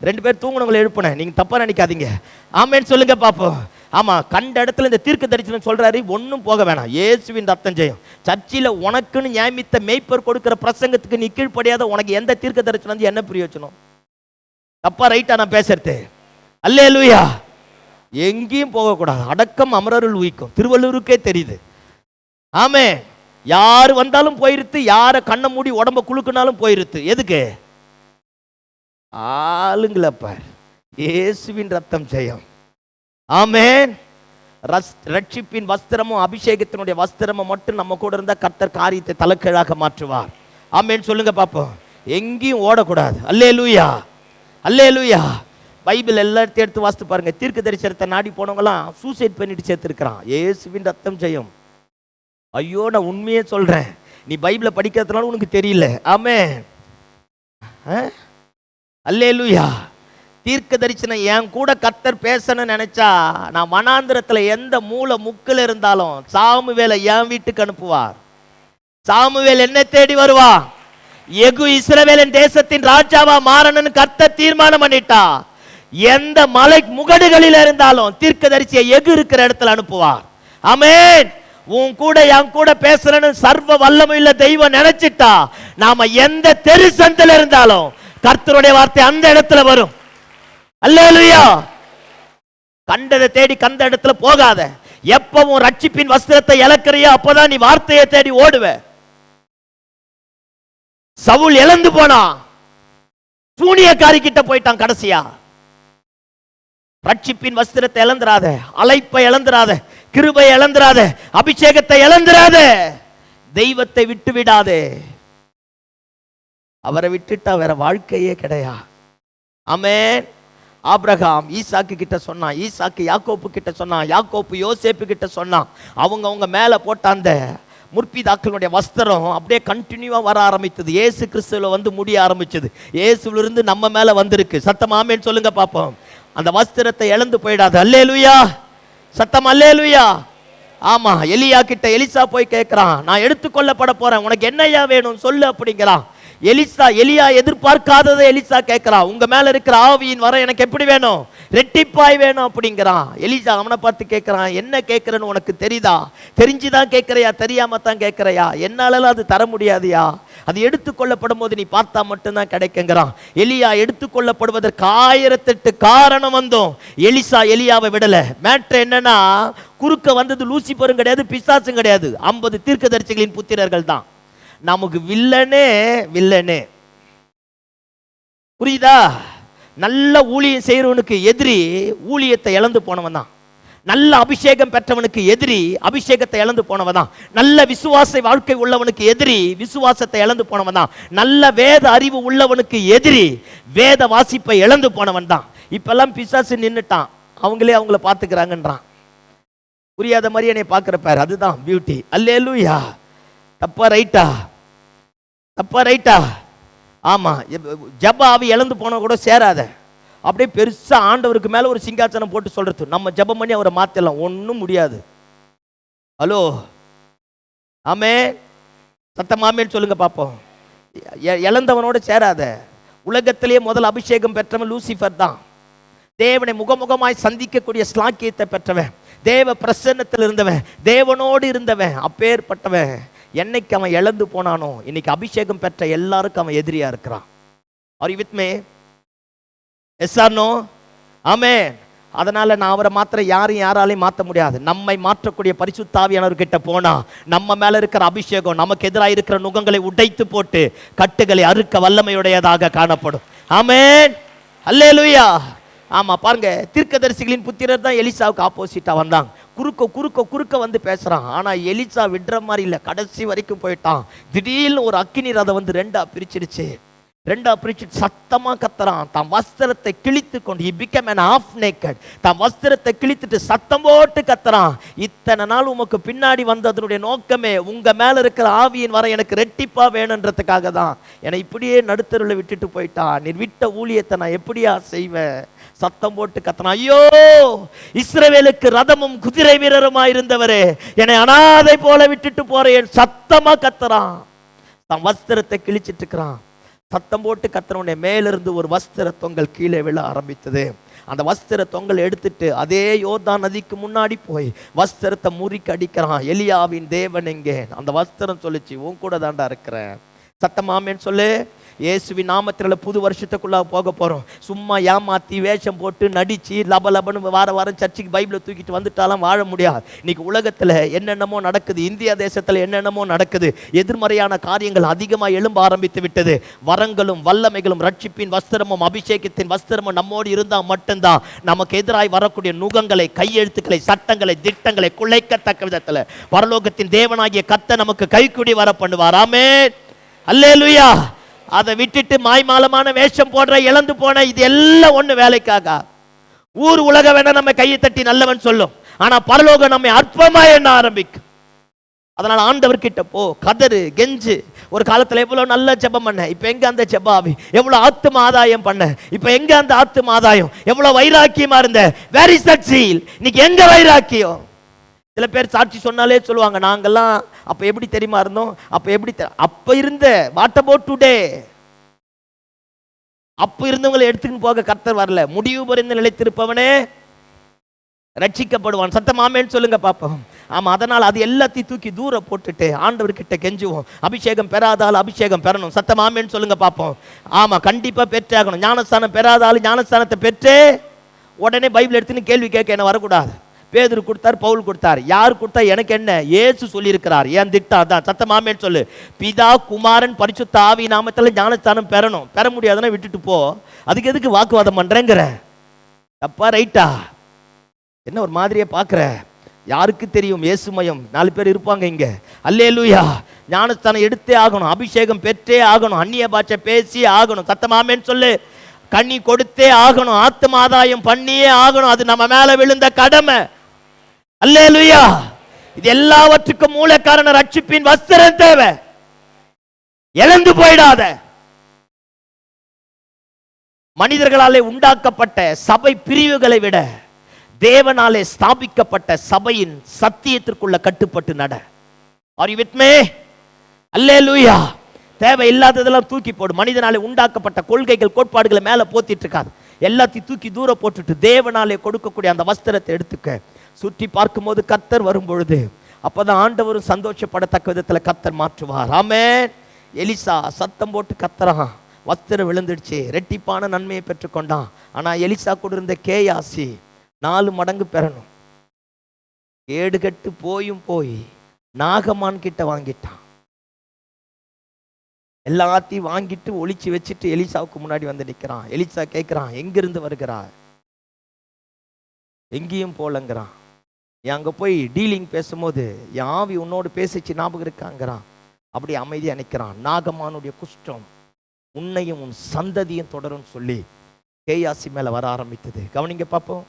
2 பேர் தூங்குனவங்களை எழுப்புனேன், நீங்க தப்பா நினைக்காதீங்க. ஆமேன்னு சொல்லுங்க பாப்போம். ஆமா, கண்ட இடத்துல இந்த தீர்க்க தரிசனம் சொல்றாரு, ஒன்னும் போக வேணாம். இயேசுவின் ரத்தம் ஜெயம். சர்ச்சில உனக்குன்னு நியமித்த மேய்ப்பர் கொடுக்கிற பிரசங்கத்துக்கு நீ கீழ்ப்படியாத உனக்கு எந்த தீர்க்க தரிசனம் வந்து என்ன பிரயோஜனம்? தப்பா ரைட்டா நான் பேசுறது? அல்லேலூயா. எங்கேயும் போகக்கூடாது. அடக்கம் அமரருள் உயிக்கும். திருவள்ளூருக்கே தெரியுது. ஆமே, யாரு வந்தாலும் போயிருத்து, யார கண்ணை மூடி உடம்ப குலுக்குனாலும் போயிருத்து. எதுக்கு? ஆளுங்களப்ப இயேசுவின் ரத்தம் ஜெயம். ஆமென். ரட்சிப்பின் வஸ்திரமும் அபிஷேகத்தினுடைய வஸ்திரமும் மட்டும் நம்ம கூட இருந்தா கர்த்தர் காரியத்தை தலைக்கீழாக மாற்றுவார். ஆமென் சொல்லுங்க பாப்போம். எங்கேயும் ஓடக்கூடாது. அல்லேலூயா, அல்லேலூயா. பைபிள் எல்லாத்தையும் எடுத்து வாசித்து பாருங்க. தீர்க்க தரிசனத்தை நாடி போனவங்களாம் சூசைட் பண்ணிட்டு சேர்த்திருக்கிறான். இயேசுவின் ரத்தம் ஜெயம். ஐயோ, நான் உண்மையே சொல்றேன், நீ பைபிளை படிக்கிறதுனால உனக்கு தெரியல. ஆமென். அல்லேலூயா. தீர்க்க தரிசனம் என் கூட கர்த்தர் பேசணும்னு நினைச்சா நான் வனாந்திரத்துல எந்த மூல முக்கில் இருந்தாலும் சாமுவேலை என் வீட்டுக்கு அனுப்புவார். சாமுவேல் என்ன தேடி வருவா. எகு இஸ்ரவேலின் தேசத்தின் ராஜாவா மாறணும்னு கர்த்தர் தீர்மானம் பண்ணிட்டா. எந்த மலை முகடுகளில் இருந்தாலும் தீர்க்க தரிசியை எகு இருக்கிற இடத்துல அனுப்புவார். ஆமென். உன் கூட என் கூட பேசுறேன்னு சர்வ வல்லமையுள்ள தெய்வம் நினைச்சிட்டா நாம எந்த தெரு சந்தில இருந்தாலும் கர்த்தருடைய வார்த்தை அந்த இடத்துல வரும். அல்லேலூயா. கண்டதை தேடி கண்ட இடத்துல போகாத. எப்பவும் ரட்சிப்பின் வஸ்திரத்தை இழக்கிறியோ அப்பதான் நீ வார்த்தையை தேடி ஓடுவ. சவுல் இழந்து போனா, சூனியக்காரி கிட்ட போயிட்டான் கடைசியா. ரட்சிப்பின் வஸ்திரத்தை இழந்துராத, அழைப்பை இழந்துராத, கிருபை இழந்துராத, அபிஷேகத்தை இழந்துராத, தெய்வத்தை விட்டு விடாதே. அவரை விட்டுட்டா வேற வாழ்க்கையே கிடையாது. ஆமென். ஆபிரகாம் ஈசாக்கு கிட்ட சொன்னான், ஈசாக்கு யாக்கோப்பு கிட்ட சொன்னான், யாக்கோப்பு யோசேப்பு கிட்ட சொன்னான். அவங்க மேல போட்ட அந்த முற்பிதாக்களுடைய வஸ்திரம் அப்படியே கண்டினியூவா வர ஆரம்பித்தது. இயேசு கிறிஸ்துவில வந்து முடிய ஆரம்பிச்சது. இயேசுல இருந்து நம்ம மேல வந்திருக்கு. சத்தம் ஆமென் சொல்லுங்க பாப்போம். அந்த வஸ்திரத்தை இழந்து போயிடாது. அல்லேலூயா, சத்தம் அல்லேலூயா. ஆமா, எலியா கிட்ட எலிசா போய் கேட்கிறான், நான் எடுத்துக்கொள்ளப்பட போறேன், உனக்கு என்னையா வேணும் சொல்லு அப்படிங்கிறான். எலியா எதிர்பார்க்காததை எலிசா கேட்கிறான், உங்க மேல இருக்கிற ஆவியின் வர எனக்கு எப்படி வேணும், ரெட்டிப்பாய் வேணும் அப்படிங்கிறான். எலிசா அவனை பார்த்து கேட்கிறான், என்ன கேட்கிறன்னு உனக்கு தெரியுதா, தெரிஞ்சுதான் கேட்கிறையா, தெரியாம தான் கேட்கிறையா, என்னால அது தர முடியாதுயா, அது எடுத்துக்கொள்ளப்படும் போது நீ பார்த்தா மட்டும்தான் கிடைக்குங்கிறான். எலியா எடுத்துக்கொள்ளப்படுவதற்கு 1008 காரணம் வந்தோம். எலியாவை விடல. மேட்ரு என்னன்னா, குறுக்க வந்தது லூசிபரும் கிடையாது, பிசாசும் கிடையாது, 50 தீர்க்கதரிசிகளின் புத்திரர்கள் தான். நமக்கு வில்லனே புரியுதா? நல்ல ஊழியம் செய்யறவனுக்கு எதிரி ஊழியத்தை இழந்து போனவன் தான். நல்ல அபிஷேகம் பெற்றவனுக்கு எதிரி அபிஷேகத்தை இழந்து போனவன் தான். நல்ல விசுவாச வாழ்க்கை உள்ளவனுக்கு எதிரி விசுவாசத்தை இழந்து போனவன் தான். நல்ல வேத அறிவு உள்ளவனுக்கு எதிரி வேத வாசிப்பை இழந்து போனவன் தான். இப்பெல்லாம் பிசாசு நின்னுட்டான், அவங்கள பார்த்துக்கிறாங்கன்றான். புரியாத மாதிரி என்னை பார்க்கிறப்பார், அதுதான் பியூட்டி. அல்லேலூயா. தப்பா ரைட்டா? ஆமா, ஜப ஆவி இழந்து போன கூட சேராத. அப்படியே பெருசா ஆண்டவருக்கு மேல ஒரு சிங்காசனம் போட்டு சொல்றது, நம்ம ஜபம் பண்ணி அவரை மாத்தலாம், ஒன்றும் முடியாது. ஹலோ, ஆமே, சத்தம் ஆமேன்னு சொல்லுங்க பாப்போம். இழந்தவனோட சேராத. உலகத்திலேயே முதல் அபிஷேகம் பெற்றவன் லூசிபர் தான். தேவனை முகமுகமாய் சந்திக்கக்கூடிய ஸ்லாக்கியத்தை பெற்றவன், தேவ பிரசன்னத்தில் இருந்தவன், தேவனோடு இருந்தவன், அப்பேற்பட்டவன். என்னைக்கு அவன் இழந்து போனானோ இன்னைக்கு அபிஷேகம் பெற்ற எல்லாருக்கும் அவன் எதிரியா இருக்கிறான். Are you with me? Yes or no? ஆமென். அதனால நான் அவரை மாத்திர யாராலையும் மாற்ற முடியாது. நம்மை மாற்றக்கூடிய பரிசுத்த ஆவியானவர்கிட்ட போனா நம்ம மேல இருக்கிற அபிஷேகம் நமக்கு எதிராக இருக்கிற நுகங்களை உடைத்து போட்டு கட்டுகளை அறுக்க வல்லமையுடையதாக காணப்படும். ஆமென், அல்லேலூயா. ஆமா, பாருங்க, தீர்க்கதரிசிகளின் புத்திரர் தான் எலிசாவுக்கு ஆப்போசிட்டா வந்தாங்க. குறுக்க வந்து பேசுறான். ஆனா எலிசா விடுற மாதிரி இல்ல, கடைசி வரைக்கும் போயிட்டான். திடீர்னு ஒரு அக்கினி ரதம் வந்து ரெண்டா பிரிச்சு சத்தமா கத்துறான். தான் வஸ்திரத்தை கிழித்து கொண்டு he became an half naked. தான் வஸ்திரத்தை கிழித்துட்டு சத்தம் போட்டு கத்துறான். இத்தனை நாள் உமக்கு பின்னாடி வந்ததனுடைய நோக்கமே உங்க மேல இருக்கிற ஆவியின் வர எனக்கு ரெட்டிப்பா வேணுன்றதுக்காக தான். என்னை இப்படியே நடுத்தருளை விட்டுட்டு போயிட்டான். நீ விட்ட ஊழியத்தை நான் எப்படியா செய்வேன்? சத்தம் போட்டு கத்தனா, ஐயோ இஸ்ரவேலுக்கு ரதமும் குதிரை வீரருமா இருந்தவரே, என்னை அனாதை போல விட்டுட்டு போறேன். சத்தமா கத்துறான். தன் வஸ்திரத்தை கிழிச்சிட்டு இருக்கிறான். சத்தம் போட்டு கத்துறவனே மேலிருந்து ஒரு வஸ்திர தொங்கல் கீழே விழ ஆரம்பித்தது. அந்த வஸ்திர தொங்கல் எடுத்துட்டு அதே யோர்தான் நதிக்கு முன்னாடி போய் வஸ்திரத்தை முறிக்கு அடிக்கிறான். எலியாவின் தேவன் எங்கே? அந்த வஸ்திரம் சொல்லிச்சு, உன் கூட தாண்டா இருக்கிறேன். சத்தமாமேன்னு சொல்லு. இயேசுவின் நாமத்தில புது வருஷத்துக்குள்ள போக போறோம். சும்மா ஏமாத்தி வேஷம் போட்டு நடிச்சு லபலபன்னு வாரம் சர்ச்சுக்கு பைபிளை தூக்கிட்டு வந்துட்டாலும் வாழ முடியாது. இன்னைக்கு உலகத்துல என்னென்னமோ நடக்குது, இந்தியா தேசத்துல என்னென்னமோ நடக்குது. எதிர்மறையான காரியங்கள் அதிகமாக எழும்ப ஆரம்பித்து விட்டது. வரங்களும் வல்லமைகளும் ரட்சிப்பின் வஸ்திரமும் அபிஷேகத்தின் வஸ்திரமும் நம்மோடு இருந்தால் மட்டும்தான் நமக்கு எதிராய் வரக்கூடிய நுகங்களை, கையெழுத்துக்களை, சட்டங்களை, திட்டங்களை குலைக்கத்தக்க விதத்துல பரலோகத்தின் தேவனாகிய கர்த்தர் நமக்கு கைக்குடி வர பண்ணுவார். ஆமென், அல்லேலூயா. அதை விட்டுட்டு மாய்மாலமான வேஷம் போடுற இழந்து போன இது எல்லாம் ஒண்ணு வேலைக்காக. ஊர் உலக வேணா நம்ம கையை தட்டி நல்லவன் சொல்லும், ஆனா பரலோகம் நம்மை அற்பமா எண்ண ஆரம்பிக்கும். அதனால ஆண்டவர் கிட்ட போ, கதறு, கெஞ்சு. ஒரு காலத்துல எவ்வளவு நல்ல ஜெபம் பண்ண, இப்ப எங்க அந்த ஜெபாவி? எவ்வளவு ஆத்தும ஆதாயம் பண்ண, இப்ப எங்க அந்த ஆத்தும ஆதாயம்? எவ்வளவு வைராக்கியமா இருந்த, வேர் இஸ் தட் சீல்? இன்னைக்கு எங்க வைராக்கியம்? சில பேர் சாட்சி சொன்னாலே சொல்லுவாங்க, நாங்கெல்லாம் அப்ப எப்படி தெரியுமா இருந்தோம், அப்ப இருந்த வாட் அபௌட் டுடே? அப்ப இருந்தவங்களை எடுத்துன்னு போக கர்த்தர் வரல. முடிவு புரிந்து நிலைத்திருப்பவனே ரட்சிக்கப்படுவான். சத்தமாமேன்னு சொல்லுங்க பாப்போம். ஆமா, அதனால அது எல்லாத்தையும் தூக்கி தூர போட்டுட்டு ஆண்டவர்கிட்ட கெஞ்சுவோம். அபிஷேகம் பெறாதால் அபிஷேகம் பெறணும். சத்தமாமேன்னு சொல்லுங்க பாப்போம். ஆமா, கண்டிப்பா பெற்றே ஆகணும். ஞானஸ்தானம் பெறாதாலும் ஞானஸ்தானத்தை பெற்றே உடனே பைபிள் எடுத்துன்னு கேள்வி கேட்க என்ன வரக்கூடாது. பேதுரு கொடுத்தார், பவுல் கொடுத்தார். யார் கொடுத்தா எனக்கு என்ன? இயேசு சொல்லி இருக்கிறார். ஏன் திட்டம் அதான். சத்தமாமேன்னு சொல்லு. பிதா, குமாரன், பரிசுத்த ஆவி நாமத்துல ஞானஸ்தானம் பெறணும். பெற முடியாதுன்னா விட்டுட்டு போ. அதுக்கு எதுக்கு வாக்குவாதம் பண்றேங்கிற? தப்பா ரைட்டா? என்ன ஒரு மாதிரியே பாக்குற? யாருக்கு தெரியும்? இயேசுமயம் 4 பேர் இருப்பாங்க இங்க. அல்லேலூயா. ஞானஸ்தானம் எடுத்தே ஆகணும், அபிஷேகம் பெற்றே ஆகணும், அந்நிய பாஷை பேசி ஆகணும். சத்தமாமேன்னு சொல்லு. கண்ணி கொடுத்தே ஆகணும், ஆத்துமாதாயம் பண்ணியே ஆகணும். அது நம்ம மேல விழுந்த கடமை. அல்லேலூயா. இது எல்லாவற்றுக்கும் மூல காரணம் ரட்சிப்பின் வஸ்திரம் தேவை. இழந்து போயிடாத. மனிதர்களாலே உண்டாக்கப்பட்ட சபை பிரிவுகளை விட தேவனாலே ஸ்தாபிக்கப்பட்ட சபையின் சத்தியத்திற்குள்ள கட்டுப்பட்டு நட. Are you with me? அல்லேலூயா. தேவை இல்லாததெல்லாம் தூக்கி போடு. மனிதனாலே உண்டாக்கப்பட்ட கொள்கைகள் கோட்பாடுகளை மேல போத்திட்டு இருக்காது. எல்லாத்தையும் தூக்கி தூர போட்டுட்டு தேவனாலே கொடுக்கக்கூடிய அந்த வஸ்திரத்தை எடுத்துக்க. சுற்றி பார்க்கும் போது கர்த்தர் வரும் பொழுது அப்பதான் ஆண்டவரும் சந்தோஷப்படத்தக்க விதத்துல கர்த்தர் மாற்றுவார். ஆமென். எலிசா சத்தம் போட்டு கத்தறான், வஸ்திரம் விழுந்துடுச்சு, ரெட்டிப்பான நன்மையை பெற்றுக்கொண்டான். ஆனா எலிசா கூட இருந்த கேயாசி 4 மடங்கு பெறணும். கேடுகட்டு போய் நாகமான் கிட்ட வாங்கிட்டான். எல்லாத்தையும் வாங்கிட்டு ஒளிச்சு வச்சுட்டு எலிசாவுக்கு முன்னாடி வந்து நிற்கிறான். எலிசா கேட்கிறான், எங்கிருந்து வருகிறார்? எங்கேயும் போலங்கிறான். அங்க போய் டீலிங் பேசும்போது என் ஆவி உன்னோடு பேசிச்சு ஞாபகம் இருக்காங்கிறான். அப்படி அமைதியா நிற்கிறான். நாகமானுடைய குஷ்டம் உன்னையும் உன் சந்ததியும் தொடரும் சொல்லி கேயாசி மேல வர ஆரம்பித்தது. கவனிங்க பார்ப்போம்.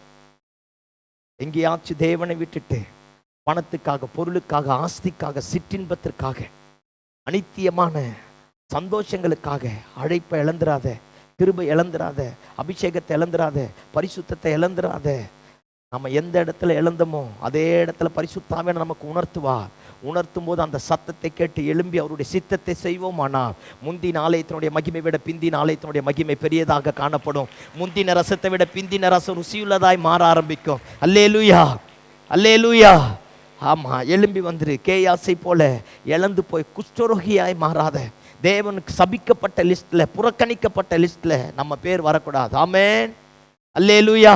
எங்கேயாச்சும் தேவனை விட்டுட்டு பணத்துக்காக, பொருளுக்காக, ஆஸ்திக்காக, சிற்றின்பத்திற்காக, அனித்தியமான சந்தோஷங்களுக்காக அழைப்பை இழந்துராத, கிருபை இழந்துராத, அபிஷேகத்தை இழந்துராத, பரிசுத்தத்தை இழந்துராத. நம்ம எந்த இடத்துல இழந்தோமோ அதே இடத்துல பரிசுத்தாவே நமக்கு உணர்த்துவார். உணர்த்தும் போது அந்த சத்தத்தை கேட்டு எழும்பி அவருடைய சித்தத்தை செய்வோமானால் முந்தின ஆலயத்தினுடைய மகிமை விட பிந்தின ஆலயத்தினுடைய மகிமை பெரியதாக காணப்படும். முந்தின ரசத்தை விட பிந்தின ரசம் ருசியுள்ளதாய் மாற ஆரம்பிக்கும். அல்லேலூயா, அல்லேலூயா. ஆமா, எழும்பி வந்துரு. கேயாசை போல இழந்து போய் குஷ்டரோகியாய் மாறாத. தேவனுக்கு சபிக்கப்பட்ட லிஸ்ட்ல, புறக்கணிக்கப்பட்ட லிஸ்ட்ல நம்ம பேர் வரக்கூடாது. ஆமென். அல்லேலூயா.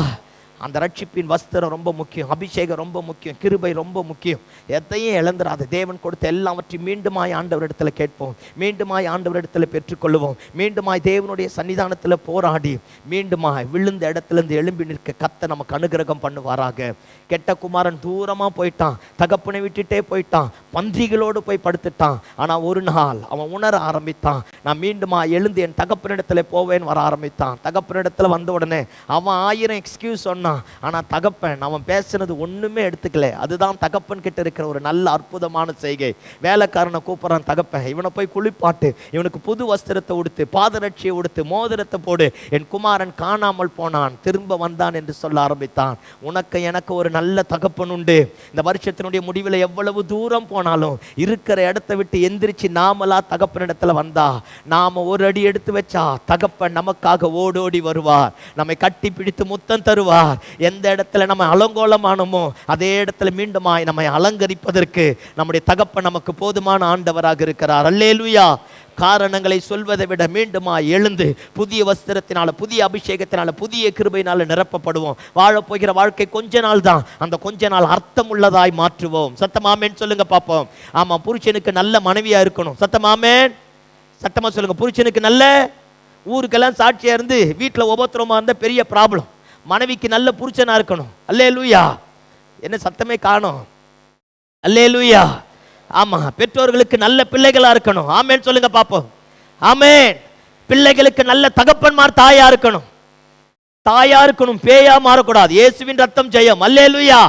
அந்த ரட்சிப்பின் வஸ்திரம் ரொம்ப முக்கியம், அபிஷேகம் ரொம்ப முக்கியம், கிருபை ரொம்ப முக்கியம். எதையும் இழந்துராது. தேவன் கொடுத்த எல்லாவற்றையும் மீண்டுமாய் ஆண்டவரிடத்துல கேட்போம், மீண்டுமாய் ஆண்டவரிடத்துல பெற்றுக்கொள்வோம், மீண்டுமாய் தேவனுடைய சன்னிதானத்தில் போராடி மீண்டுமாய் விழுந்த இடத்துல இருந்து எழும்பி நிற்க கர்த்தர் நமக்கு அனுகிரகம் பண்ணுவாராக. கெட்ட குமாரன் தூரமா போயிட்டான், தகப்பனை விட்டுட்டே போயிட்டான், பன்றிகளோடு போய் படுத்துட்டான். ஆனா ஒரு நாள் அவன் உணர ஆரம்பித்தான், நான் மீண்டுமா எழுந்து என் தகப்பனிடத்துல போவேன் வர ஆரம்பித்தான். தகப்பனிடத்துல வந்த உடனே அவன் 1000 எக்ஸ்கியூஸ் சொன்னான். ஆனா தகப்பன் அவன் பேசுனது ஒண்ணுமே எடுத்துக்கல. அதுதான் தகப்பன் கிட்ட இருக்கிற ஒரு நல்ல அற்புதமான செய்கை. வேலைக்காரனை கூப்பிடுறான் தகப்பன், இவனை போய் குளிப்பாட்டு, இவனுக்கு புது வஸ்திரத்தை உடுத்து, பாதரட்சியை உடுத்து, மோதிரத்தை போடு. என் குமாரன் காணாமல் போனான், திரும்ப வந்தான் என்று சொல்ல ஆரம்பித்தான். உனக்கு எனக்கு ஒரு நல்ல தகப்பன் உண்டு. இந்த வருஷத்தினுடைய முடிவில் எவ்வளவு தூரம் போனாலும் இருக்கிற இடத்தை விட்டு எந்திரிச்சு நாமலா தகப்பனிடத்துல வந்தா, நாம ஒரு அடி எடுத்து வச்சா தகப்பன் நமக்காக ஓடோடி வருவார், நம்மை கட்டி பிடித்து முத்தம் தருவார். எந்த இடத்துல நம்ம அலங்கோலமானமோ அதே இடத்துல மீண்டுமாய் நம்மை அலங்கரிப்பதற்கு நம்முடைய தகப்பன் நமக்கு போதுமான ஆண்டவராக இருக்கிறார். அல்லேலூயா. காரணங்களை சொல்வதை விட மீண்டுமாய் எழுந்து புதிய வஸ்திரத்தினால, புதிய அபிஷேகத்தினால, புதிய கிருபையினால நிரப்பப்படுவோம். வாழப்போகிற வாழ்க்கை கொஞ்ச நாள் தான், அந்த கொஞ்ச நாள் அர்த்தம் உள்ளதாய் மாற்றுவோம். சத்தமாமேன் சொல்லுங்க பார்ப்போம். ஆமா, புருஷனுக்கு நல்ல மனைவியா இருக்கணும். சத்தமாமேன், சத்தமா சொல்லுங்க. புருஷனுக்கு நல்ல, ஊருக்கெல்லாம் சாட்சியா இருந்து வீட்டில் உபத்திரமா இருந்த பெரிய ப்ராப்ளம். மனைவிக்கு நல்ல புருஷனா இருக்கணும். அல்லேலூயா. என்ன சத்தமே காணோம்? அல்லேலூயா. ஆமா, பெற்றோர்களுக்கு நல்ல பிள்ளைகளா இருக்கணும். ஆமேன் சொல்லுங்க பாப்போம். ஆமேன். பிள்ளைகளுக்கு நல்ல தகப்பன்மார் தாயா இருக்கணும். தாயா இருக்கணும், பேயா மாறக்கூடாது. இயேசுவின் ரத்தம் ஜெயம். அல்லேலூயா.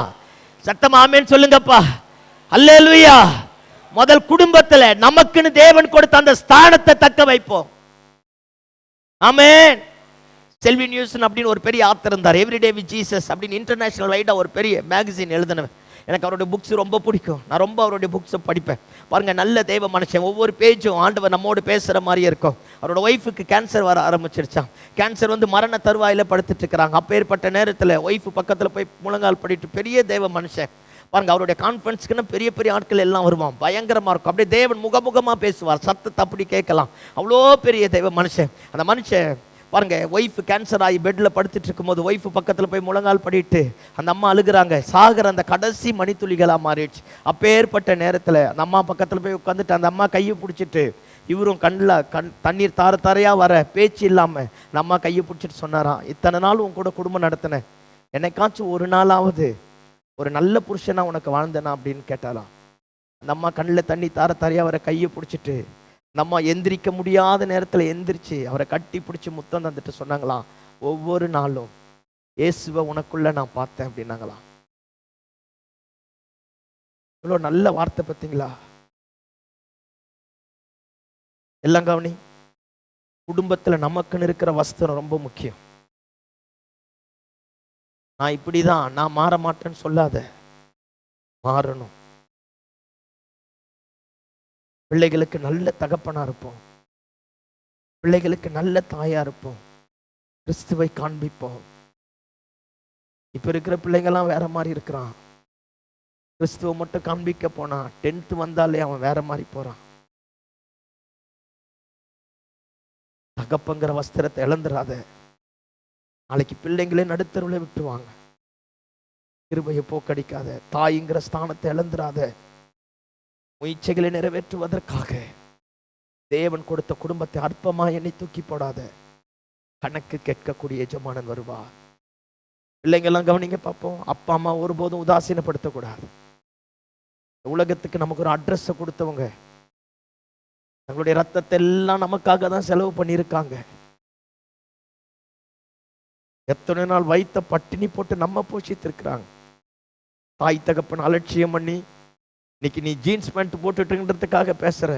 சத்தம் ஆமேன் சொல்லுங்கப்பா. அல்லேலூயா. முதல் குடும்பத்துல நமக்குன்னு தேவன் கொடுத்த அந்த ஸ்தானத்தை தக்க வைப்போம். ஆமேன். செல்வி நியூசன் அப்படின்னு ஒரு பெரிய ஆத்தர் இருந்தார். எவ்ரிடே வித் ஜீசஸ் அப்படின்னு இன்டர்நேஷனல் வைடா ஒரு பெரிய மேகசின் எழுதினவன். எனக்கு அவருடைய புக்ஸ் ரொம்ப பிடிக்கும். நான் ரொம்ப அவருடைய புக்ஸை படிப்பேன். பாருங்க, நல்ல தெய்வ மனுஷன். ஒவ்வொரு பேஜும் ஆண்டவர் நம்மோடு பேசுகிற மாதிரியே இருக்கும். அவரோட ஒய்ஃபுக்கு கேன்சர் வர ஆரம்பிச்சிருச்சான். கேன்சர் வந்து மரண தருவாயில் படுத்துட்டு இருக்கிறாங்க. அப்பேற்பட்ட நேரத்தில் ஒய்ஃபு பக்கத்தில் போய் முழங்கால் படிட்டு, பெரிய தெய்வ மனுஷன். பாருங்க, அவருடைய கான்ஃபரன்ஸ்க்குன்னு பெரிய பெரிய ஆட்கள் எல்லாம் வருவான். பயங்கரமாக இருக்கும். அப்படியே தேவன் முகமுகமாக பேசுவார். சத்தத்தை அப்படி கேட்கலாம். அவ்வளோ பெரிய தெய்வ மனுஷன். அந்த மனுஷன் பாருங்க, ஒய்ஃபு கேன்சர் ஆகி பெட்டில் படுத்துட்டு இருக்கும்போது ஒய்ஃபு பக்கத்தில் போய் முழங்கால் படிட்டு அந்த அம்மா அழுகிறாங்க. சாகர அந்த கடைசி மணித்துளிகளாக மாறிடுச்சு. அப்பேற்பட்ட நேரத்தில் அந்த அம்மா பக்கத்தில் போய் உட்காந்துட்டு அந்த அம்மா கையை பிடிச்சிட்டு, இவரும் கண்ணில் தண்ணீர் தார தாரையாக வர, பேச்சு இல்லாமல் அந்த அம்மா கையை பிடிச்சிட்டு சொன்னாராம், இத்தனை நாள் உன் கூட குடும்பம் நடத்தினேன், என்னைக்காச்சும் ஒரு நாளாவது ஒரு நல்ல புருஷனா உனக்கு வாழ்ந்தேனா அப்படின்னு கேட்டாலாம். அந்த அம்மா கண்ணில் தண்ணி தார தாரையாக வர கையை பிடிச்சிட்டு நம்ம எந்திரிக்க முடியாத நேரத்தில் எந்திரிச்சு அவரை கட்டி பிடிச்சி முத்தம் தந்துட்டு சொன்னாங்களாம், ஒவ்வொரு நாளும் இயேசுவை உனக்குள்ள நான் பார்த்தேன் அப்படின்னாங்களாம். இவ்வளோ நல்ல வார்த்தை பார்த்தீங்களா? எல்லாம் கவனி. குடும்பத்தில் நமக்குன்னு இருக்கிற வஸ்திரம் ரொம்ப முக்கியம். நான் இப்படிதான், நான் மாற மாட்டேன்னு சொல்லாத, மாறணும். பிள்ளைகளுக்கு நல்ல தகப்பனா இருப்போம், பிள்ளைகளுக்கு நல்ல தாயா இருப்போம், கிறிஸ்துவை காண்பிப்போம். இப்ப இருக்கிற பிள்ளைங்கெல்லாம் வேற மாதிரி இருக்கிறான். கிறிஸ்துவ மட்டும் காண்பிக்க போனா 10th வந்தாலே அவன் வேற மாதிரி போறான். தகப்பங்கிற வஸ்திரத்தை இழந்துடாத. நாளைக்கு பிள்ளைங்களே நடுத்தருவில் விட்டுருவாங்க. கிருபையை போக்கடிக்காத. தாய்ங்கிற ஸ்தானத்தை இழந்துடாத. முயற்சிகளை நிறைவேற்றுவதற்காக தேவன் கொடுத்த குடும்பத்தை அற்பமா எண்ணி தூக்கி போடாத. கணக்கு கேட்கக்கூடிய எஜமானன் வருவா. பிள்ளைங்கெல்லாம் கவனிங்க பார்ப்போம். அப்பா அம்மா ஒருபோதும் உதாசீனப்படுத்தக்கூடாது. உலகத்துக்கு நமக்கு ஒரு அட்ரஸை கொடுத்தவங்க தங்களுடைய ரத்தத்தை எல்லாம் நமக்காக தான் செலவு பண்ணியிருக்காங்க. எத்தனை நாள் வயிற்ற பட்டினி போட்டு நம்ம போஷித்திருக்கிறாங்க. தாய் தகப்பன் அலட்சியம் பண்ணி இன்னைக்கு நீ ஜீன்ஸ் பேண்ட் போட்டுட்டுன்றதுக்காக பேசுற,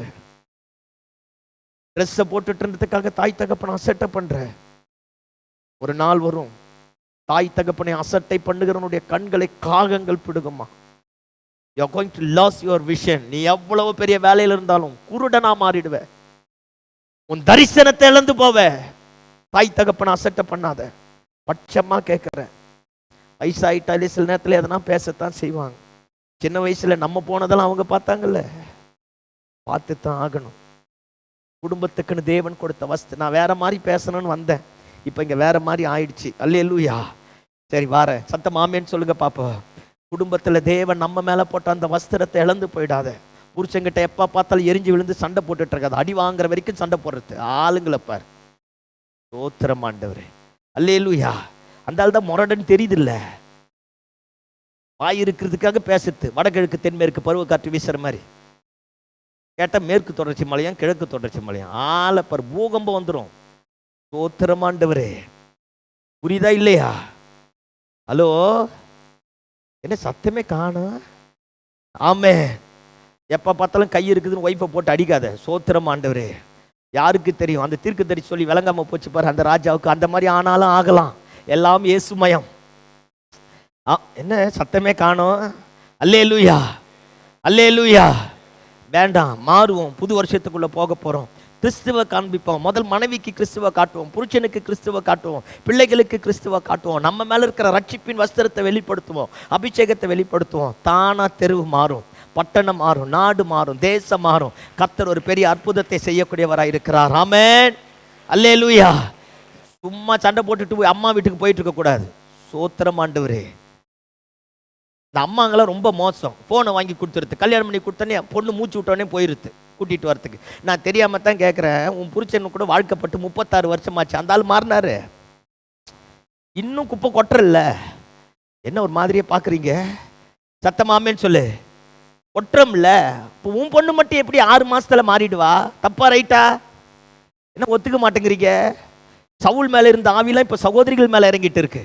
ட்ரெஸ்ஸை போட்டுட்டுன்றதுக்காக தாய் தகப்பன் அசட்டை பண்ற. ஒரு நாள் வரும், தாய் தகப்பனை அசட்டை பண்ணுகிறவனுடைய கண்களை காகங்கள் பிடுங்குமா. You are going to lose your vision. நீ எவ்வளவு பெரிய வேலையில இருந்தாலும் குருடனா மாறிடுவ. உன் தரிசனத்தை இழந்து போவ. தாய் தகப்பனை அசட்டை பண்ணாத. பட்சமா கேட்கிற. வயசாயிட்டாலே சில நேரத்தில் எதனா பேசத்தான் செய்வாங்க. சின்ன வயசுல நம்ம போனதெல்லாம் அவங்க பார்த்தாங்கல்ல, பார்த்துத்தான் ஆகணும். குடும்பத்துக்குன்னு தேவன் கொடுத்த வஸ்து. நான் வேற மாதிரி பேசணும்னு வந்தேன், இப்போ இங்க வேற மாதிரி ஆயிடுச்சு. அல்லேலூயா. சரி வார சத்தம் ஆமேன்னு சொல்லுங்க பாப்பா. குடும்பத்துல தேவன் நம்ம மேல போட்ட அந்த வஸ்திரத்தை இழந்து போயிடாத. புருஷங்கிட்ட எப்ப பார்த்தாலும் எரிஞ்சு விழுந்து சண்டை போட்டுட்டு இருக்காது. அடி வாங்குற வரைக்கும் சண்டை போடுறது ஆளுங்களை பார். ஸ்தோத்திரம் ஆண்டவரே. அல்லேலூயா. அந்த ஆள் தான் முரடன் தெரியுது இல்ல, வாய் இருக்கிறதுக்காக பேசுறது. வடகிழக்கு தென்மேற்கு பருவ காற்று வீசுற மாதிரி. கேட்டால் மேற்கு தொடர்ச்சி மலையாம் கிழக்கு தொடர்ச்சி மலையாம் ஆளை பார், பூகம்பம் வந்துடும். ஸ்தோத்திரம் ஆண்டவரே. புரியுதா இல்லையா? ஹலோ, என்ன சத்தமே காணோம்? ஆமே. எப்போ பார்த்தாலும் கை இருக்குதுன்னு ஒய்ஃபை போட்டு அடிக்காத. சோத்திரம் ஆண்டவரே. யாருக்கு தெரியும்? அந்த தீர்க்கதரிசி சொல்லி விளங்காம போச்சு பாரு அந்த ராஜாவுக்கு. அந்த மாதிரி ஆனாலும் ஆகலாம். எல்லாம் இயேசுமயம். என்ன சத்தமே காணோம்? அல்லேலூயா, அல்லேலூயா. வேண்டாம், மாறுவோம். புது வருஷத்துக்குள்ள போக போறோம். கிறிஸ்துவ காண்பிப்போம். முதல் மனைவிக்கு கிறிஸ்துவ காட்டுவோம், புருஷனுக்கு கிறிஸ்துவ காட்டுவோம், பிள்ளைகளுக்கு கிறிஸ்துவ காட்டுவோம். நம்ம மேல இருக்கிற ரட்சிப்பின் வஸ்திரத்தை வெளிப்படுத்துவோம், அபிஷேகத்தை வெளிப்படுத்துவோம். தானா தெருவு மாறும், பட்டணம் மாறும், நாடு மாறும், தேசம் மாறும். கர்த்தர் ஒரு பெரிய அற்புதத்தை செய்யக்கூடியவராக இருக்கிறார். ஆமென், அல்லேலூயா. சும்மா சண்டை போட்டுட்டு போய் அம்மா வீட்டுக்கு போயிட்டு இருக்க கூடாது. சோத்திரம் ஆண்டவரே. இந்த அம்மாங்களாம் ரொம்ப மோசம். ஃபோனை வாங்கி கொடுத்துருது, கல்யாணம் பண்ணி கொடுத்தோன்னே பொண்ணு மூச்சு விட்டோடனே போயிருது கூட்டிகிட்டு வரத்துக்கு. நான் தெரியாமல் தான் கேட்குறேன், உன் புருஷனு கூட வாழ்க்கைப்பட்டு 36 வருஷமாச்சு, அந்த ஆள் மாறினாரு, இன்னும் குப்பை கொட்டுறல்ல. என்ன ஒரு மாதிரியே பார்க்குறீங்க? சத்தமாமேன்னு சொல்லு. கொட்டுறோம்ல. இப்போ உன் பொண்ணு மட்டும் எப்படி 6 மாசத்துல மாறிடுவா? தப்பா ரைட்டா? என்ன ஒத்துக்க மாட்டேங்கிறீங்க? சவுல் மேலே இருந்த ஆவிலாம் இப்போ சகோதரிகள் மேலே இறங்கிட்டு இருக்கு.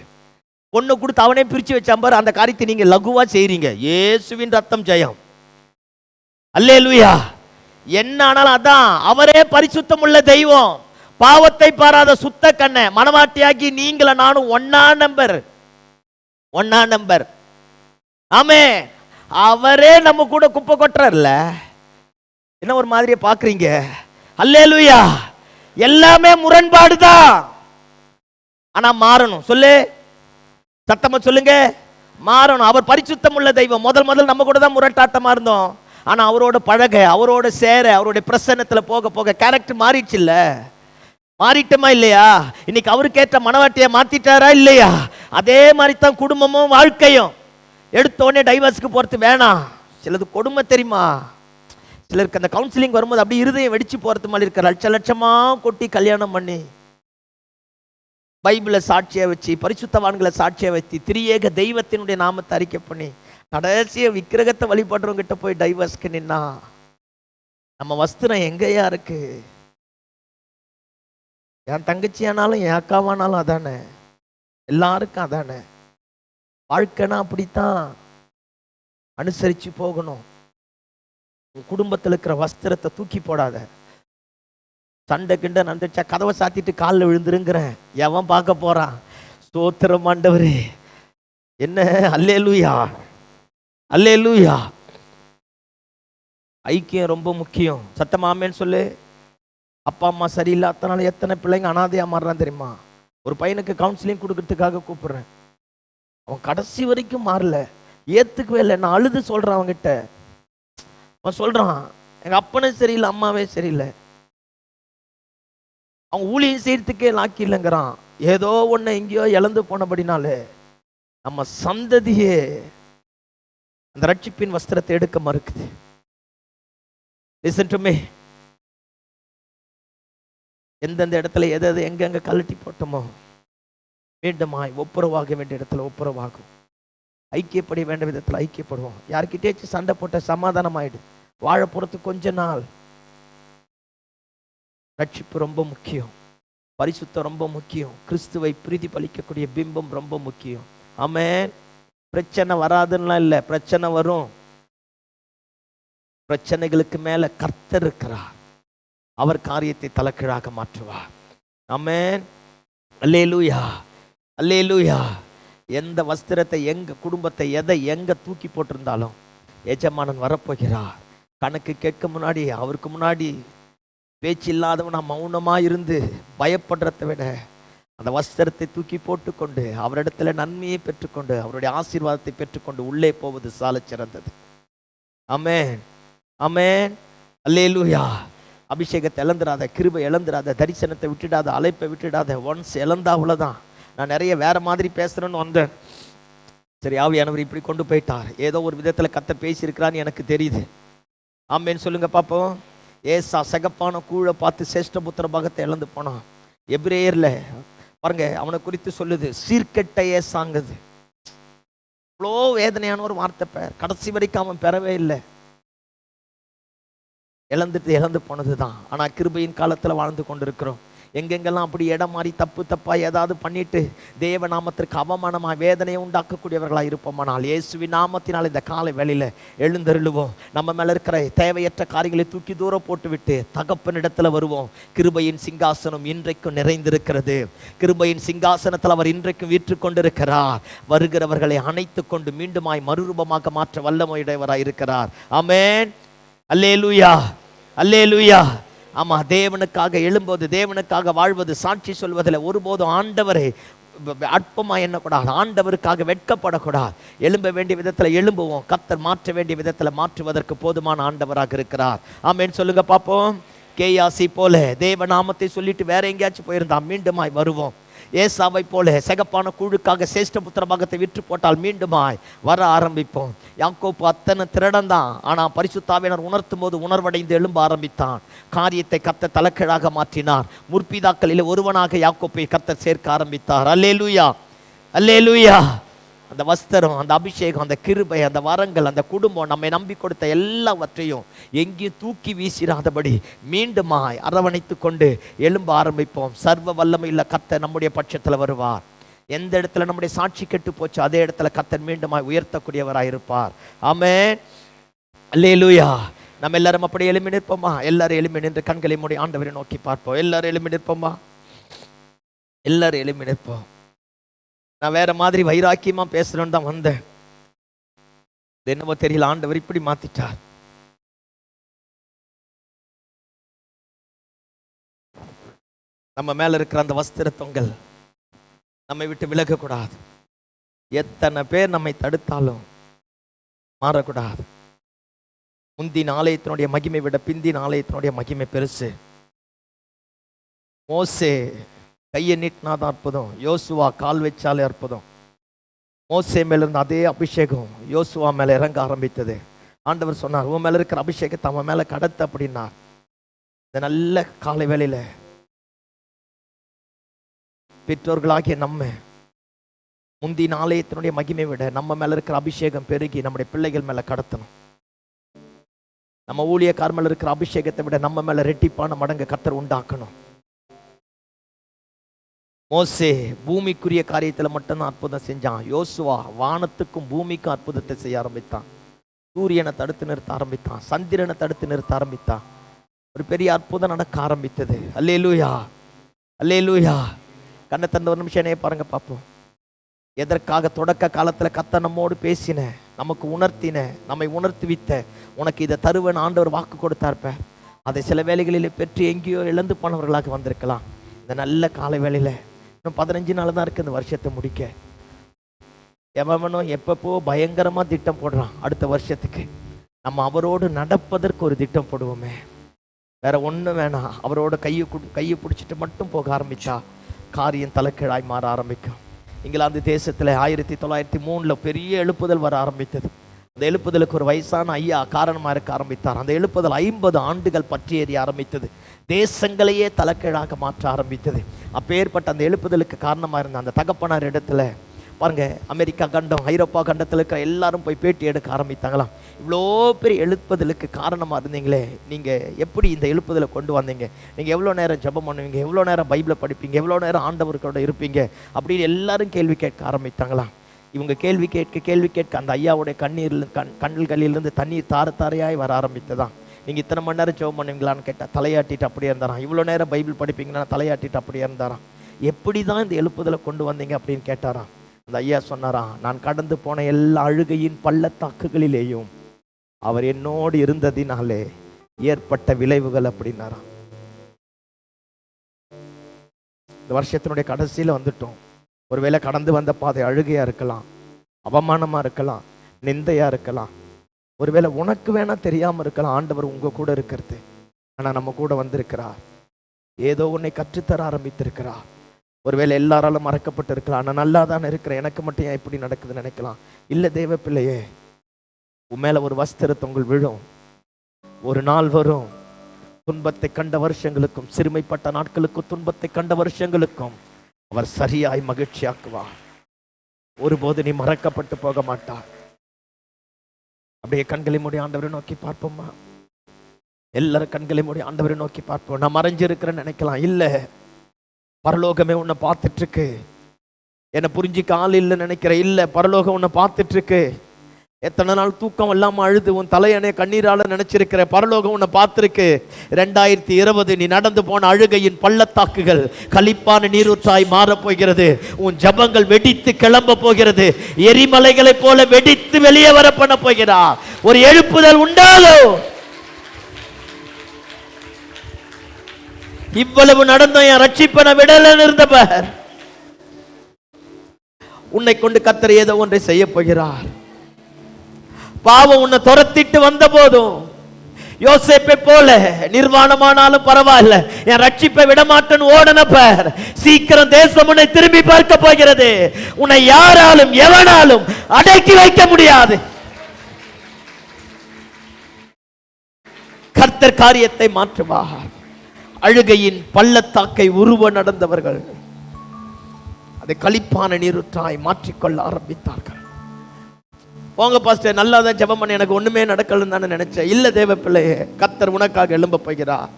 பொண்ணு கொடுத்து அவனே பிரித்து வச்சாம்பார். அந்த காரியத்தை நீங்க லகுவா செய்றீங்க. இயேசுவின் ரத்தம் ஜெயம். அல்லேலூயா. என்ன ஆனாலும் அதான், அவரே பரிசுத்தம் உள்ள தெய்வம், பாவத்தை பாராத சுத்த கண்ணை மனவாட்டியாக்கி நீங்கள நானும் ஒன்னா நம்பர். ஆமே. அவரே நம்ம கூட குப்பை கொட்டுறல்ல. என்ன ஒரு மாதிரியே பாக்குறீங்க? அல்லேலூயா. எல்லாமே முரண்பாடுதான். ஆனா மாறணும். சொல்லு, சத்தமா சொல்லுங்க, மாறணும். அவர் பரிசுத்தம் உள்ள தெய்வம். முதல் நம்ம கூட தான் முரட்டாட்டமா இருந்தோம். ஆனா அவரோட பழக, அவரோட சேர, அவருடைய பிரசன்னத்துல போக போக கேரக்டர் மாறிடுச்சு இல்ல? மாறிட்டோமா இல்லையா? இன்னைக்கு அவருக்கு ஏற்ற மனவாட்டியை மாத்திட்டாரா இல்லையா? அதே மாதிரி தான் குடும்பமும் வாழ்க்கையும். எடுத்தோடனே டைவர்ஸ்க்கு போறது வேணாம். சிலது கொடுமை தெரியுமா? சிலருக்கு அந்த கவுன்சிலிங் வரும்போது அப்படி இருதயம் வெடிச்சு போறது மாதிரி இருக்க, லட்சமா கொட்டி கல்யாணம் பண்ணி பைபிளை சாட்சியை வச்சு, பரிசுத்தவான்களை சாட்சியை வச்சு, திரியேக தெய்வத்தினுடைய நாமத்தை அறிக்கை பண்ணி கடைசிய விக்கிரகத்தை வழிபடுறவங்கிட்ட போய் டைவர்ஸ்க்கு நின்னா நம்ம வஸ்திரம் எங்கேயா இருக்கு? என் தங்கச்சியானாலும் என் அக்காவானாலும் அதானே, எல்லாருக்கும் அதானே. வாழ்க்கைனா அப்படித்தான் அனுசரிச்சு போகணும். உன் குடும்பத்தில் இருக்கிற வஸ்திரத்தை தூக்கி போடாத. சண்டை கிண்ட நடந்துச்சா கதவை சாத்திட்டு காலில் விழுந்துருங்கிறேன். எவன் பார்க்க போறான்? ஸ்தோத்திரம் ஆண்டவரே. என்ன அல்லேலூயா, அல்லேலூயா. ஐக்கியம் ரொம்ப முக்கியம். சத்தமாமேன்னு சொல்லு. அப்பா அம்மா சரியில்லாதனால எத்தனை பிள்ளைங்க அனாதையா மாறுறான் தெரியுமா? ஒரு பையனுக்கு கவுன்சிலிங் கொடுக்கறதுக்காக கூப்பிடுறேன். அவன் கடைசி வரைக்கும் மாறல, ஏத்துக்கவே இல்லை. நான் அழுது சொல்றேன் அவன்கிட்ட. அவன் சொல்றான், எங்க அப்பனே சரியில்லை, அம்மாவே சரியில்லை, அவன் ஊழியம் செய்யறதுக்கே லாக்கி இல்லைங்கிறான். ஏதோ ஒண்ணு எங்கேயோ இழந்து போனபடினாலே நம்ம சந்ததியே அந்த ரட்சிப்பின் வஸ்திரத்தை எடுக்க மறுக்குது. Listen to me. எந்தெந்த இடத்துல எதை எங்கெங்க கழட்டி போட்டோமோ மீண்டுமாய் ஒப்புரவாக வேண்டிய இடத்துல ஒப்புரவாகும். ஐக்கியப்பட வேண்டிய விதத்தில் ஐக்கியப்படுவோம். யார்கிட்டேச்சும் சண்டை போட்ட சமாதானம் ஆயிடு. வாழ போறது கொஞ்ச நாள். ரட்சிப்பு ரொம்ப முக்கியம். பரிசுத்தம் ரொம்ப முக்கியம். கிறிஸ்துவை பிரதிபலிக்கக்கூடிய பிம்பம் ரொம்ப முக்கியம். ஆமென். பிரச்சனை வராதுன்னா இல்லை, பிரச்சனை வரும். பிரச்சனைகளுக்கு மேல கர்த்தர் இருக்கிறார். அவர் காரியத்தை தலைகீழாக மாற்றுவார். ஆமென். அல்லேலூயா, அல்லேலூயா. எந்த வஸ்திரத்தை, எங்க குடும்பத்தை, எதை எங்க தூக்கி போட்டிருந்தாலும் எஜமானன் வரப்போகிறார். கணக்கு கேட்க முன்னாடி, அவருக்கு முன்னாடி பேச்சு இல்லாதவன் நான் மௌனமா இருந்து பயப்படுறதை விட அந்த வஸ்திரத்தை தூக்கி போட்டுக்கொண்டு அவரிடத்துல நன்மையை பெற்றுக்கொண்டு அவருடைய ஆசீர்வாதத்தை பெற்றுக்கொண்டு உள்ளே போவது சால சிறந்தது. ஆமென், ஆமென், அல்லேலூயா. அபிஷேகத்தை இழந்துடாத, கிருபை இழந்துடாத, தரிசனத்தை விட்டுடாத, அழைப்பை விட்டுடாத. ஒன்ஸ் இழந்தா அவ்வளவுதான். நான் நிறைய வேற மாதிரி பேசுறேன்னு வந்தேன். சரி, ஆவியானவர் இப்படி கொண்டு போயிட்டார். ஏதோ ஒரு விதத்துல கர்த்தர் பேசியிருக்கிறான்னு எனக்கு தெரியுது. ஆமென் சொல்லுங்க பாப்போம். ஏசா சகப்பான கூழை பார்த்து சேஷ்ட புத்திர பாகத்தை இழந்து போனான். எபிரேயர்ல பாருங்க, அவனை குறித்து சொல்லுது, சீர்கெட்ட ஏசாங்குது. இவ்வளோ வேதனையான ஒரு வார்த்தை கடைசி வரைக்கும் அவன் பெறவே இல்லை. இழந்து போனதுதான். ஆனா கிருபையின் காலத்துல வாழ்ந்து கொண்டிருக்கிறோம். எங்கெங்கெல்லாம் அப்படி இடம் மாறி தப்பு தப்பா ஏதாவது பண்ணிட்டு தேவ நாமத்திற்கு அவமானமா வேதனையை உண்டாக்கக்கூடியவர்களாக இருப்போமானால் இயேசுவின் நாமத்தினால் இந்த காலை வேளையில எழுந்தருளுவோம். நம்ம மேல இருக்கிற தேவையற்ற காரியங்களை தூக்கி தூரம் போட்டு விட்டு தகப்பனிடத்துல வருவோம். கிருபையின் சிங்காசனம் இன்றைக்கும் நிறைந்திருக்கிறது. கிருபையின் சிங்காசனத்தில் அவர் இன்றைக்கும் வீற்று கொண்டிருக்கிறார். வருகிறவர்களை அணைத்து கொண்டு மீண்டுமாய் மறுரூபமாக மாற்ற வல்லமையுடையவராய் இருக்கிறார். ஆமென், அல்லேலூயா, அல்லேலூயா. ஆமா, தேவனுக்காக எழும்போது, தேவனுக்காக வாழ்வது, சாட்சி சொல்வதில் ஒருபோதும் ஆண்டவரை அற்பமா எண்ணக்கூடாது. ஆண்டவருக்காக வெட்கப்படக்கூடாது. எழும்ப வேண்டிய விதத்துல எழும்புவோம். கர்த்தர் மாற்ற வேண்டிய விதத்துல மாற்றுவதற்கு போதுமான ஆண்டவராக இருக்கிறார். ஆமென் சொல்லுங்க பாப்போம். கேயாசி போல தேவ நாமத்தை சொல்லிட்டு வேற எங்கேயாச்சும் போயிருந்தா மீண்டுமாய் வருவோம். ஏசாவை போல சிகப்பான கூழுக்காக சேஷ்ட புத்திர பாகத்தை விற்று போட்டால் மீண்டுமாய் வர ஆரம்பிப்போம். யாக்கோப்பு அத்தனை திருடன் தான், ஆனா பரிசுத்தாவினர் உணர்த்தும் போது உணர்வடைந்து எழும்ப ஆரம்பித்தான். காரியத்தை கர்த்தர் தலைகீழாக மாற்றினார். முற்பிதாக்களில் ஒருவனாக யாக்கோப்பை கர்த்தர் சேர்க்க ஆரம்பித்தார். அல்லேலூயா, அல்லேலூயா. அந்த வஸ்திரம், அந்த அபிஷேகம், அந்த கிருபை, அந்த வரங்கள், அந்த குடும்பம், நம்மை நம்பி கொடுத்த எல்லாவற்றையும் எங்கேயும் தூக்கி வீசிடாதபடி மீண்டுமாய் அரவணைத்து கொண்டு எழும்ப ஆரம்பிப்போம். சர்வ வல்லமையுள்ள கர்த்தர் நம்முடைய பட்சத்தில் வருவார். எந்த இடத்துல நம்முடைய சாட்சி கெட்டு போச்சோ அதே இடத்துல கர்த்தர் மீண்டுமாய் உயர்த்தக்கூடியவராய் இருப்பார். ஆமென், அல்லேலூயா. நம்ம எல்லாரும் அப்படி எழும்பி நிற்போமா? எல்லாரும் எழும்பி நின்று கண்களை மூடி ஆண்டவரை நோக்கி பார்ப்போம். எல்லாரும் எழும்பி நிற்போமா? எல்லாரும் எழும்பி நிற்போம். நான் வேற மாதிரி வைராக்கியமா பேசணும்னு தான் வந்தேன். என்னவோ தெரியல, ஆண்டவர் இப்படி மாத்திட்டார். நம்ம மேல இருக்கிற அந்த வஸ்திர தொங்கல் நம்மை விட்டு விலகக்கூடாது. எத்தனை பேர் நம்மை தடுத்தாலும் மாறக்கூடாது. முந்தின ஆலயத்தினுடைய மகிமை விட பிந்தின ஆலயத்தினுடைய மகிமை பெருசு. மோசே கையை நீட்டினாதான் அற்புதம், யோசுவா கால் வச்சாலே அற்புதம். மோசே மேல இருந்த அதே அபிஷேகம் யோசுவா மேல இறங்க ஆரம்பித்தது. ஆண்டவர் சொன்னார், உன் மேல இருக்கிற அபிஷேகத்தை அவன் மேல கடத்த அப்படின்னார். இந்த நல்ல காலை வேளையில பெற்றோர்களாகிய நம்ம முந்தின ஆலயத்தினுடைய மகிமை விட நம்ம மேல இருக்கிற அபிஷேகம் பெருகி நம்முடைய பிள்ளைகள் மேல கடத்தணும். நம்ம ஊழியக்காரர் மேல இருக்கிற அபிஷேகத்தை விட நம்ம மேல ரெட்டிப்பான மடங்கு கர்த்தர் உண்டாக்கணும். மோசே பூமிக்குரிய காரியத்துல மட்டும்தான் அற்புதம் செஞ்சான். யோசுவா வானத்துக்கும் பூமிக்கும் அற்புதத்தை செய்ய ஆரம்பித்தான். சூரியனை தடுத்து நிறுத்த ஆரம்பித்தான், சந்திரனை தடுத்து நிறுத்த ஆரம்பித்தான். ஒரு பெரிய அற்புதம் நடக்க ஆரம்பித்தது. அல்லேலூயா, அல்லேலூயா. கண்ணை திறந்த ஒரு நிமிஷம் என்னைய பாருங்க பார்ப்போம். எதற்காக தொடக்க காலத்துல கர்த்தர் நம்மோடு பேசின, நமக்கு உணர்த்தின, நம்மை உணர்த்துவித்த, உனக்கு இதை தருவேன் ஆண்டவர் வாக்கு கொடுத்தார்ப்ப, அதை சில வேளைகளிலே பெற்று எங்கேயோ இழந்து போனவர்களாக வந்திருக்கலாம். இந்த நல்ல காலை வேளையில இன்னும் 15 நாள் தான் இருக்கு இந்த வருஷத்தை முடிக்க. எவனோ எப்பப்போ பயங்கரமா திட்டம் போடுறான் அடுத்த வருஷத்துக்கு. நம்ம அவரோடு நடப்பதற்கு ஒரு திட்டம் போடுவோமே, வேற ஒன்றும் வேணாம். அவரோட கையை பிடிச்சிட்டு மட்டும் போக ஆரம்பிச்சா காரியம் தலைக்கீழாய் மாற ஆரம்பிக்கும். இங்கிலாந்து தேசத்தில் 1903 பெரிய எழுப்புதல் வர ஆரம்பித்தது. அந்த எழுப்புதலுக்கு ஒரு வயசான ஐயா காரணமாக இருக்க ஆரம்பித்தார். அந்த எழுப்புதல் 50 ஆண்டுகள் பற்றி எறிய ஆரம்பித்தது. தேசங்களையே தலைக்கீழாக மாற்ற ஆரம்பித்தது. அப்பேற்பட்ட அந்த எழுப்புதலுக்கு காரணமாக இருந்த அந்த தகப்பனார் இடத்துல பாருங்க, அமெரிக்கா கண்டம், ஐரோப்பா கண்டத்தில் இருக்கிற எல்லாரும் போய் பேட்டி எடுக்க ஆரம்பித்தாங்களாம். இவ்வளோ பெரிய எழுப்புதலுக்கு காரணமாக இருந்தீங்களே, நீங்கள் எப்படி இந்த எழுப்புதலை கொண்டு வந்தீங்க? நீங்கள் எவ்வளோ நேரம் ஜெபம் பண்ணுவீங்க, எவ்வளோ நேரம் பைபிளை படிப்பீங்க, எவ்வளோ நேரம் ஆண்டவர்களோட இருப்பீங்க அப்படின்னு எல்லாரும் கேள்வி கேட்க ஆரம்பித்தாங்களாம். இவங்க கேள்வி கேட்க அந்த ஐயாவுடைய கண்களிலிருந்து தண்ணீர் தாரையாய் வர ஆரம்பித்ததான். நீங்கள் இத்தனை மணி நேரம் ஜெபம் பண்ணுவீங்களான்னு கேட்டால் தலையாட்டிட்டு அப்படியே இருந்தாராம். இவ்வளோ நேரம் பைபிள் படிப்பீங்கன்னா தலையாட்டிட்டு அப்படியே இருந்தாராம். எப்படி தான் இந்த எழுப்புதலை கொண்டு வந்தீங்க அப்படின்னு கேட்டாராம். அந்த ஐயா சொன்னாராம், நான் கடந்து போன எல்லா அழுகையின் பள்ளத்தாக்குகளிலேயும் அவர் என்னோடு இருந்ததினாலே ஏற்பட்ட விளைவுகள் அப்படின்னாராம். இந்த வருஷத்தினுடைய கடைசியில வந்துட்டோம். ஒருவேளை கடந்து வந்த பாதை அழுகையா இருக்கலாம், அவமானமா இருக்கலாம், நிந்தையா இருக்கலாம். ஒருவேளை உனக்கு வேணா தெரியாம இருக்கலாம் ஆண்டவர் உங்க கூட இருக்கிறது. ஆனா நம்ம கூட வந்திருக்கிறார். ஏதோ உன்னை கற்றுத்தர ஆரம்பித்திருக்கிறார். ஒருவேளை எல்லாராலும் மறக்கப்பட்டு இருக்கலாம். நான் நல்லா தானே இருக்கிறேன், எனக்கு மட்டும் ஏன் இப்படி நடக்குதுன்னு நினைக்கலாம். இல்லை தேவ பிள்ளையே, உன் மேல ஒரு வஸ்திரத்தை உங்கள் விழும். ஒரு நாள் வரும், துன்பத்தை கண்ட வருஷங்களுக்கும், சிறுமைப்பட்ட நாட்களுக்கும், துன்பத்தை கண்ட வருஷங்களுக்கும் அவர் சரியாய் மகிழ்ச்சியாக்குவார். ஒருபோது நீ மறக்கப்பட்டு போக மாட்டார். அப்படியே கண்களை மூடி ஆண்டவரை நோக்கி பார்ப்போமா? எல்லாரும் கண்களை மூடி ஆண்டவரை நோக்கி பார்ப்போம். நான் மறைஞ்சிருக்கிறேன்னு நினைக்கலாம். இல்லை, பரலோகமே உன்னை பார்த்துட்டு இருக்கு. என்னை புரிஞ்சிக்க ஆள் இல்லைன்னு நினைக்கிற, இல்லை, பரலோகம் உன்னை பார்த்துட்டு இருக்கு. எத்தனை நாள் தூக்கம் இல்லாம அழுது உன் தலையணை கண்ணீரால நினைச்சிருக்கிற, பரலோகம் உன்னை பார்த்திருக்கு. 2020 நீ நடந்து போன அழுகையின் பள்ளத்தாக்குகள் களிப்பான நீரூற்றாய் மாறப் போகிறது. உன் ஜபங்கள் வெடித்து கிளம்ப போகிறது. எரிமலைகளை போல வெடித்து வெளியே வர பண்ண போகிறார். ஒரு எழுப்புதல் உண்டாகும். இவ்வளவு நடந்தும் என் ரட்சிப்பனை விடலன்னு இருந்தவர் உன்னை கொண்டு கர்த்தர் ஏதோ ஒன்றை செய்ய போகிறார். பாவம் உன்னை துரத்திட்டு வந்த போதும் யோசேப்பை போல நிர்வாணமானாலும் பரவாயில்ல, என் ரட்சிப்பை விடமாட்டேன்னு ஓடனப்பர் சீக்கிரம் தேசம் உன்னை திரும்பி பார்க்க போகிறது. உன்னை யாராலும் எவனாலும் அடக்கி வைக்க முடியாது. கர்த்தர் காரியத்தை மாற்றுவார். அழுகையின் பள்ளத்தாக்கை உருவ நடந்தவர்கள் அதை களிப்பான நீருற்றாய் மாற்றிக்கொள்ள ஆரம்பித்தார்கள். போங்க பாஸ்டர், நல்லா தான் ஜெபம் பண்ண, எனக்கு ஒண்ணுமே நடக்கலன்னு தானே நினைச்சேன். இல்ல தேவ பிள்ளையே, கர்த்தர் உனக்காக எழும்ப போகிறார்.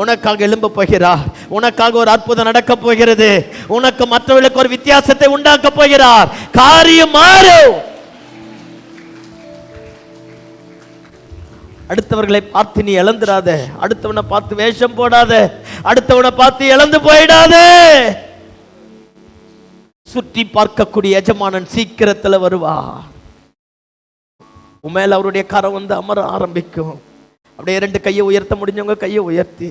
உனக்காக எழும்ப போகிறார். உனக்காக ஒரு அற்புதம் நடக்க போகிறது. உனக்கு மற்றவர்களுக்கு ஒரு வித்தியாசத்தை உண்டாக்க போகிறார். காரியம் மாறும். அடுத்தவர்களை பார்த்து நீ இழந்துடாத. அடுத்தவனை பார்த்து வேஷம் போடாத. அடுத்தவனை பார்த்து இழந்து போயிடாத. சுற்றி பார்க்கக்கூடிய எஜமானன் சீக்கிரத்துல வருவா. உண்மையில அவருடைய கரம் வந்து அமர ஆரம்பிக்கும். அப்படியே 2 கையை உயர்த்த முடிஞ்சவங்க கையை உயர்த்தி,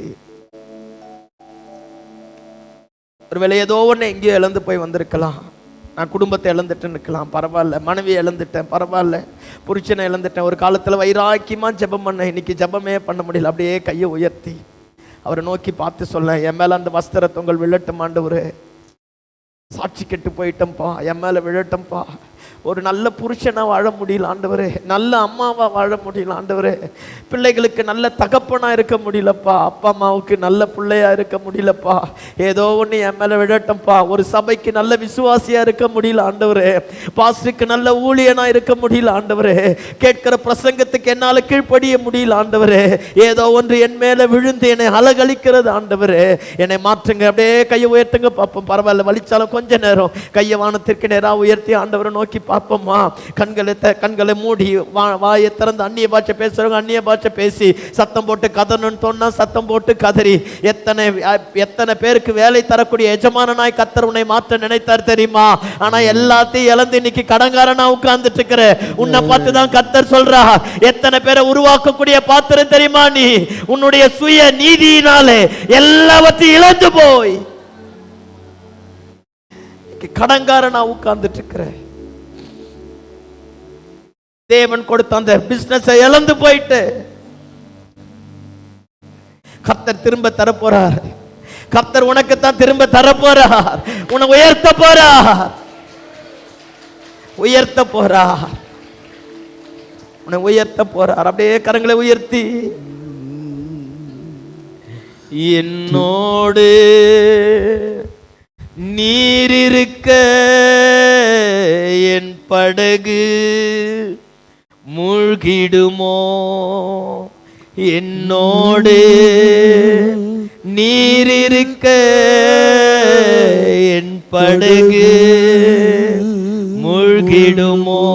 ஒருவேளை ஏதோ ஒன்று எங்கேயோ இழந்து போய் வந்திருக்கலாம். நான் குடும்பத்தை இழந்துட்டேன்னு இருக்கலாம், பரவாயில்ல. மனைவியை இழந்துட்டேன், பரவாயில்ல. புருஷனை இழந்துட்டேன். ஒரு காலத்துல வைராக்கியமா ஜெபம் பண்ண, இன்னைக்கு ஜெபமே பண்ண முடியல. அப்படியே கையை உயர்த்தி அவரை நோக்கி பார்த்து சொல்ல, என் மேல அந்த வஸ்திரத்தை உங்கள் விழட்டும் ஆண்டவரே. சாட்சி கெட்டு போயிட்டோம்ப்பா, என் மேல விழட்டம்ப்பா. ஒரு நல்ல புருஷனா வாழ முடியல ஆண்டவரே, நல்ல அம்மாவா வாழ முடியல ஆண்டவரே, பிள்ளைகளுக்கு நல்ல தகப்பனா இருக்க முடியலப்பா, அப்பா அம்மாவுக்கு நல்ல பிள்ளையா இருக்க முடியலப்பா, ஏதோ ஒன்று என் மேல விடட்டம்ப்பா, ஒரு சபைக்கு நல்ல விசுவாசியா இருக்க முடியல ஆண்டவரே, பாஸ்டருக்கு நல்ல ஊழியனா இருக்க முடியல ஆண்டவரே, கேட்கிற பிரசங்கத்துக்கு என்னால கீழ்ப்படிய முடியல ஆண்டவரே, ஏதோ ஒன்று என் மேல விழுந்து என்னை அலகழிக்கிறது ஆண்டவரே, என்னை மாற்றுங்க. அப்படியே கையை உயர்த்துங்க பார்ப்போம், பரவாயில்ல வலிச்சாலும் கொஞ்ச நேரம் கையை வானத்திற்கு நேராக உயர்த்தி ஆண்டவரை நோக்கி பார்ப்போமா. கண்களை மூடி வாயை திறந்து அந்நிய பாஷை பேசுறவங்க அந்நிய பாஷை பேசி சத்தம் போட்டு கதறணும்னு சொன்னா சத்தம் போட்டு கதறி, எத்தனை பேருக்கு வேலை தரக்கூடிய எஜமானனாய் கர்த்தர் உன்னை மாற்ற நினைத்தார் தெரியுமா? ஆனா எல்லாத்தையும் இழந்து இன்னைக்கு கடங்காரனா உட்கார்ந்துட்டு இருக்கிற உன்னை பார்த்து தான் கர்த்தர் சொல்றா, எத்தனை பேரை உருவாக்கக்கூடிய பாத்திரம் தெரியுமா நீ? உன்னுடைய சுய நீதியினாலே எல்லாவற்றையும் இழந்து போய் கடங்காரனா உட்கார்ந்துட்டு இருக்கிற, தேவன் கொடுத்த அந்த பிசினஸ் இழந்து போயிட்டு கர்த்தர் திரும்ப தர போறார். கர்த்தர் உனக்கு தான் திரும்ப தர போறார், உன்னை உயர்த்த போறார், உயர்த்த போறார், உன்னை உயர்த்த போறார். அப்படியே கரங்களை உயர்த்தி, என்னோடு நீர் இருக்க என் படகு மூழ்கிடுமோ, என்னோடு நீர் இருக்க என் படகு மூழ்கிடுமோ,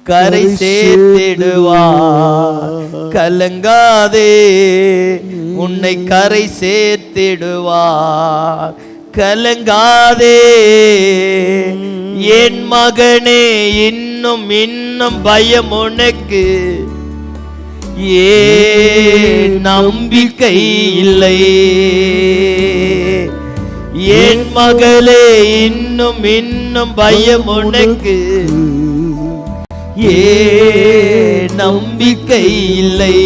கரை சேர்த்திடுவார் கலங்காதே, உன்னை கரை சேர்த்திடுவார் கலங்காதே, என் மகனே இன்னும் இன்னும் பயம் உனக்கு, ஏன் நம்பிக்கை இல்லை, என் மகளே இன்னும் இன்னும் பயம் உனக்கு, ஏன் நம்பிக்கை இல்லை,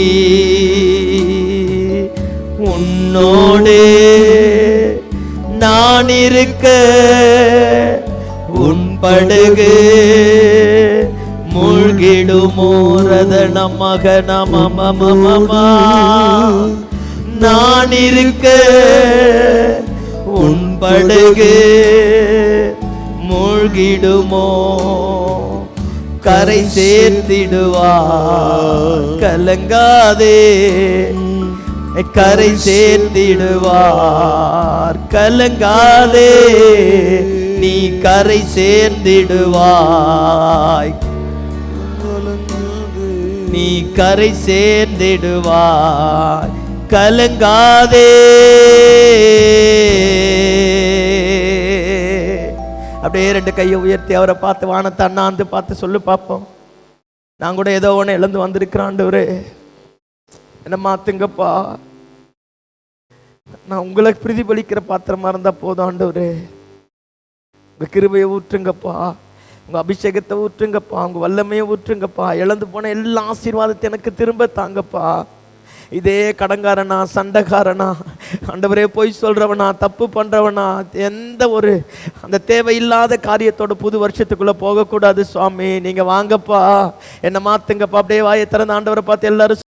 உன்னோடு நான் இருக்க உன் படகு மூழ்கிடுமோ, ரதனமாக நமமமமமா, நான் இருக்க உன் படகு மூழ்கிடுமோ, கரை சேர்த்திடுவார் கலங்காதே, கரை சேர்ந்திடுவார் கலங்காதே, நீ கரை சேர்ந்திடுவாய், நீ கரை சேர்ந்திடுவாய் கலங்காதே. அப்படியே ரெண்டு கையை உயர்த்தி அவரை பார்த்து வானத்தை அண்ணாந்து பார்த்து சொல்லு பார்ப்போம், நான் கூட ஏதோ ஒன்று இழந்து வந்திருக்கிறேன் ஆண்டவரே, என்ன மாத்துங்கப்பா, நான் உங்களை பிரதிபலிக்கிற பாத்திரமா இருந்தா போதும் ஆண்டவரே, உங்க கிருபையை ஊற்றுங்கப்பா, உங்க அபிஷேகத்தை ஊற்றுங்கப்பா, உங்க வல்லமையை ஊற்றுங்கப்பா, இழந்து போன எல்லா ஆசீர்வாதத்தை எனக்கு திரும்ப தாங்கப்பா. இதே கடங்காரனா சண்டைக்காரனா ஆண்டவரே பொய் சொல்றவனா தப்பு பண்றவனா எந்த ஒரு அந்த தேவையில்லாத காரியத்தோட புது வருஷத்துக்குள்ள போகக்கூடாது சுவாமி, நீங்க வாங்கப்பா, என்ன மாத்துங்கப்பா. அப்படியே வாயை திறந்து ஆண்டவரை பார்த்து எல்லாரும்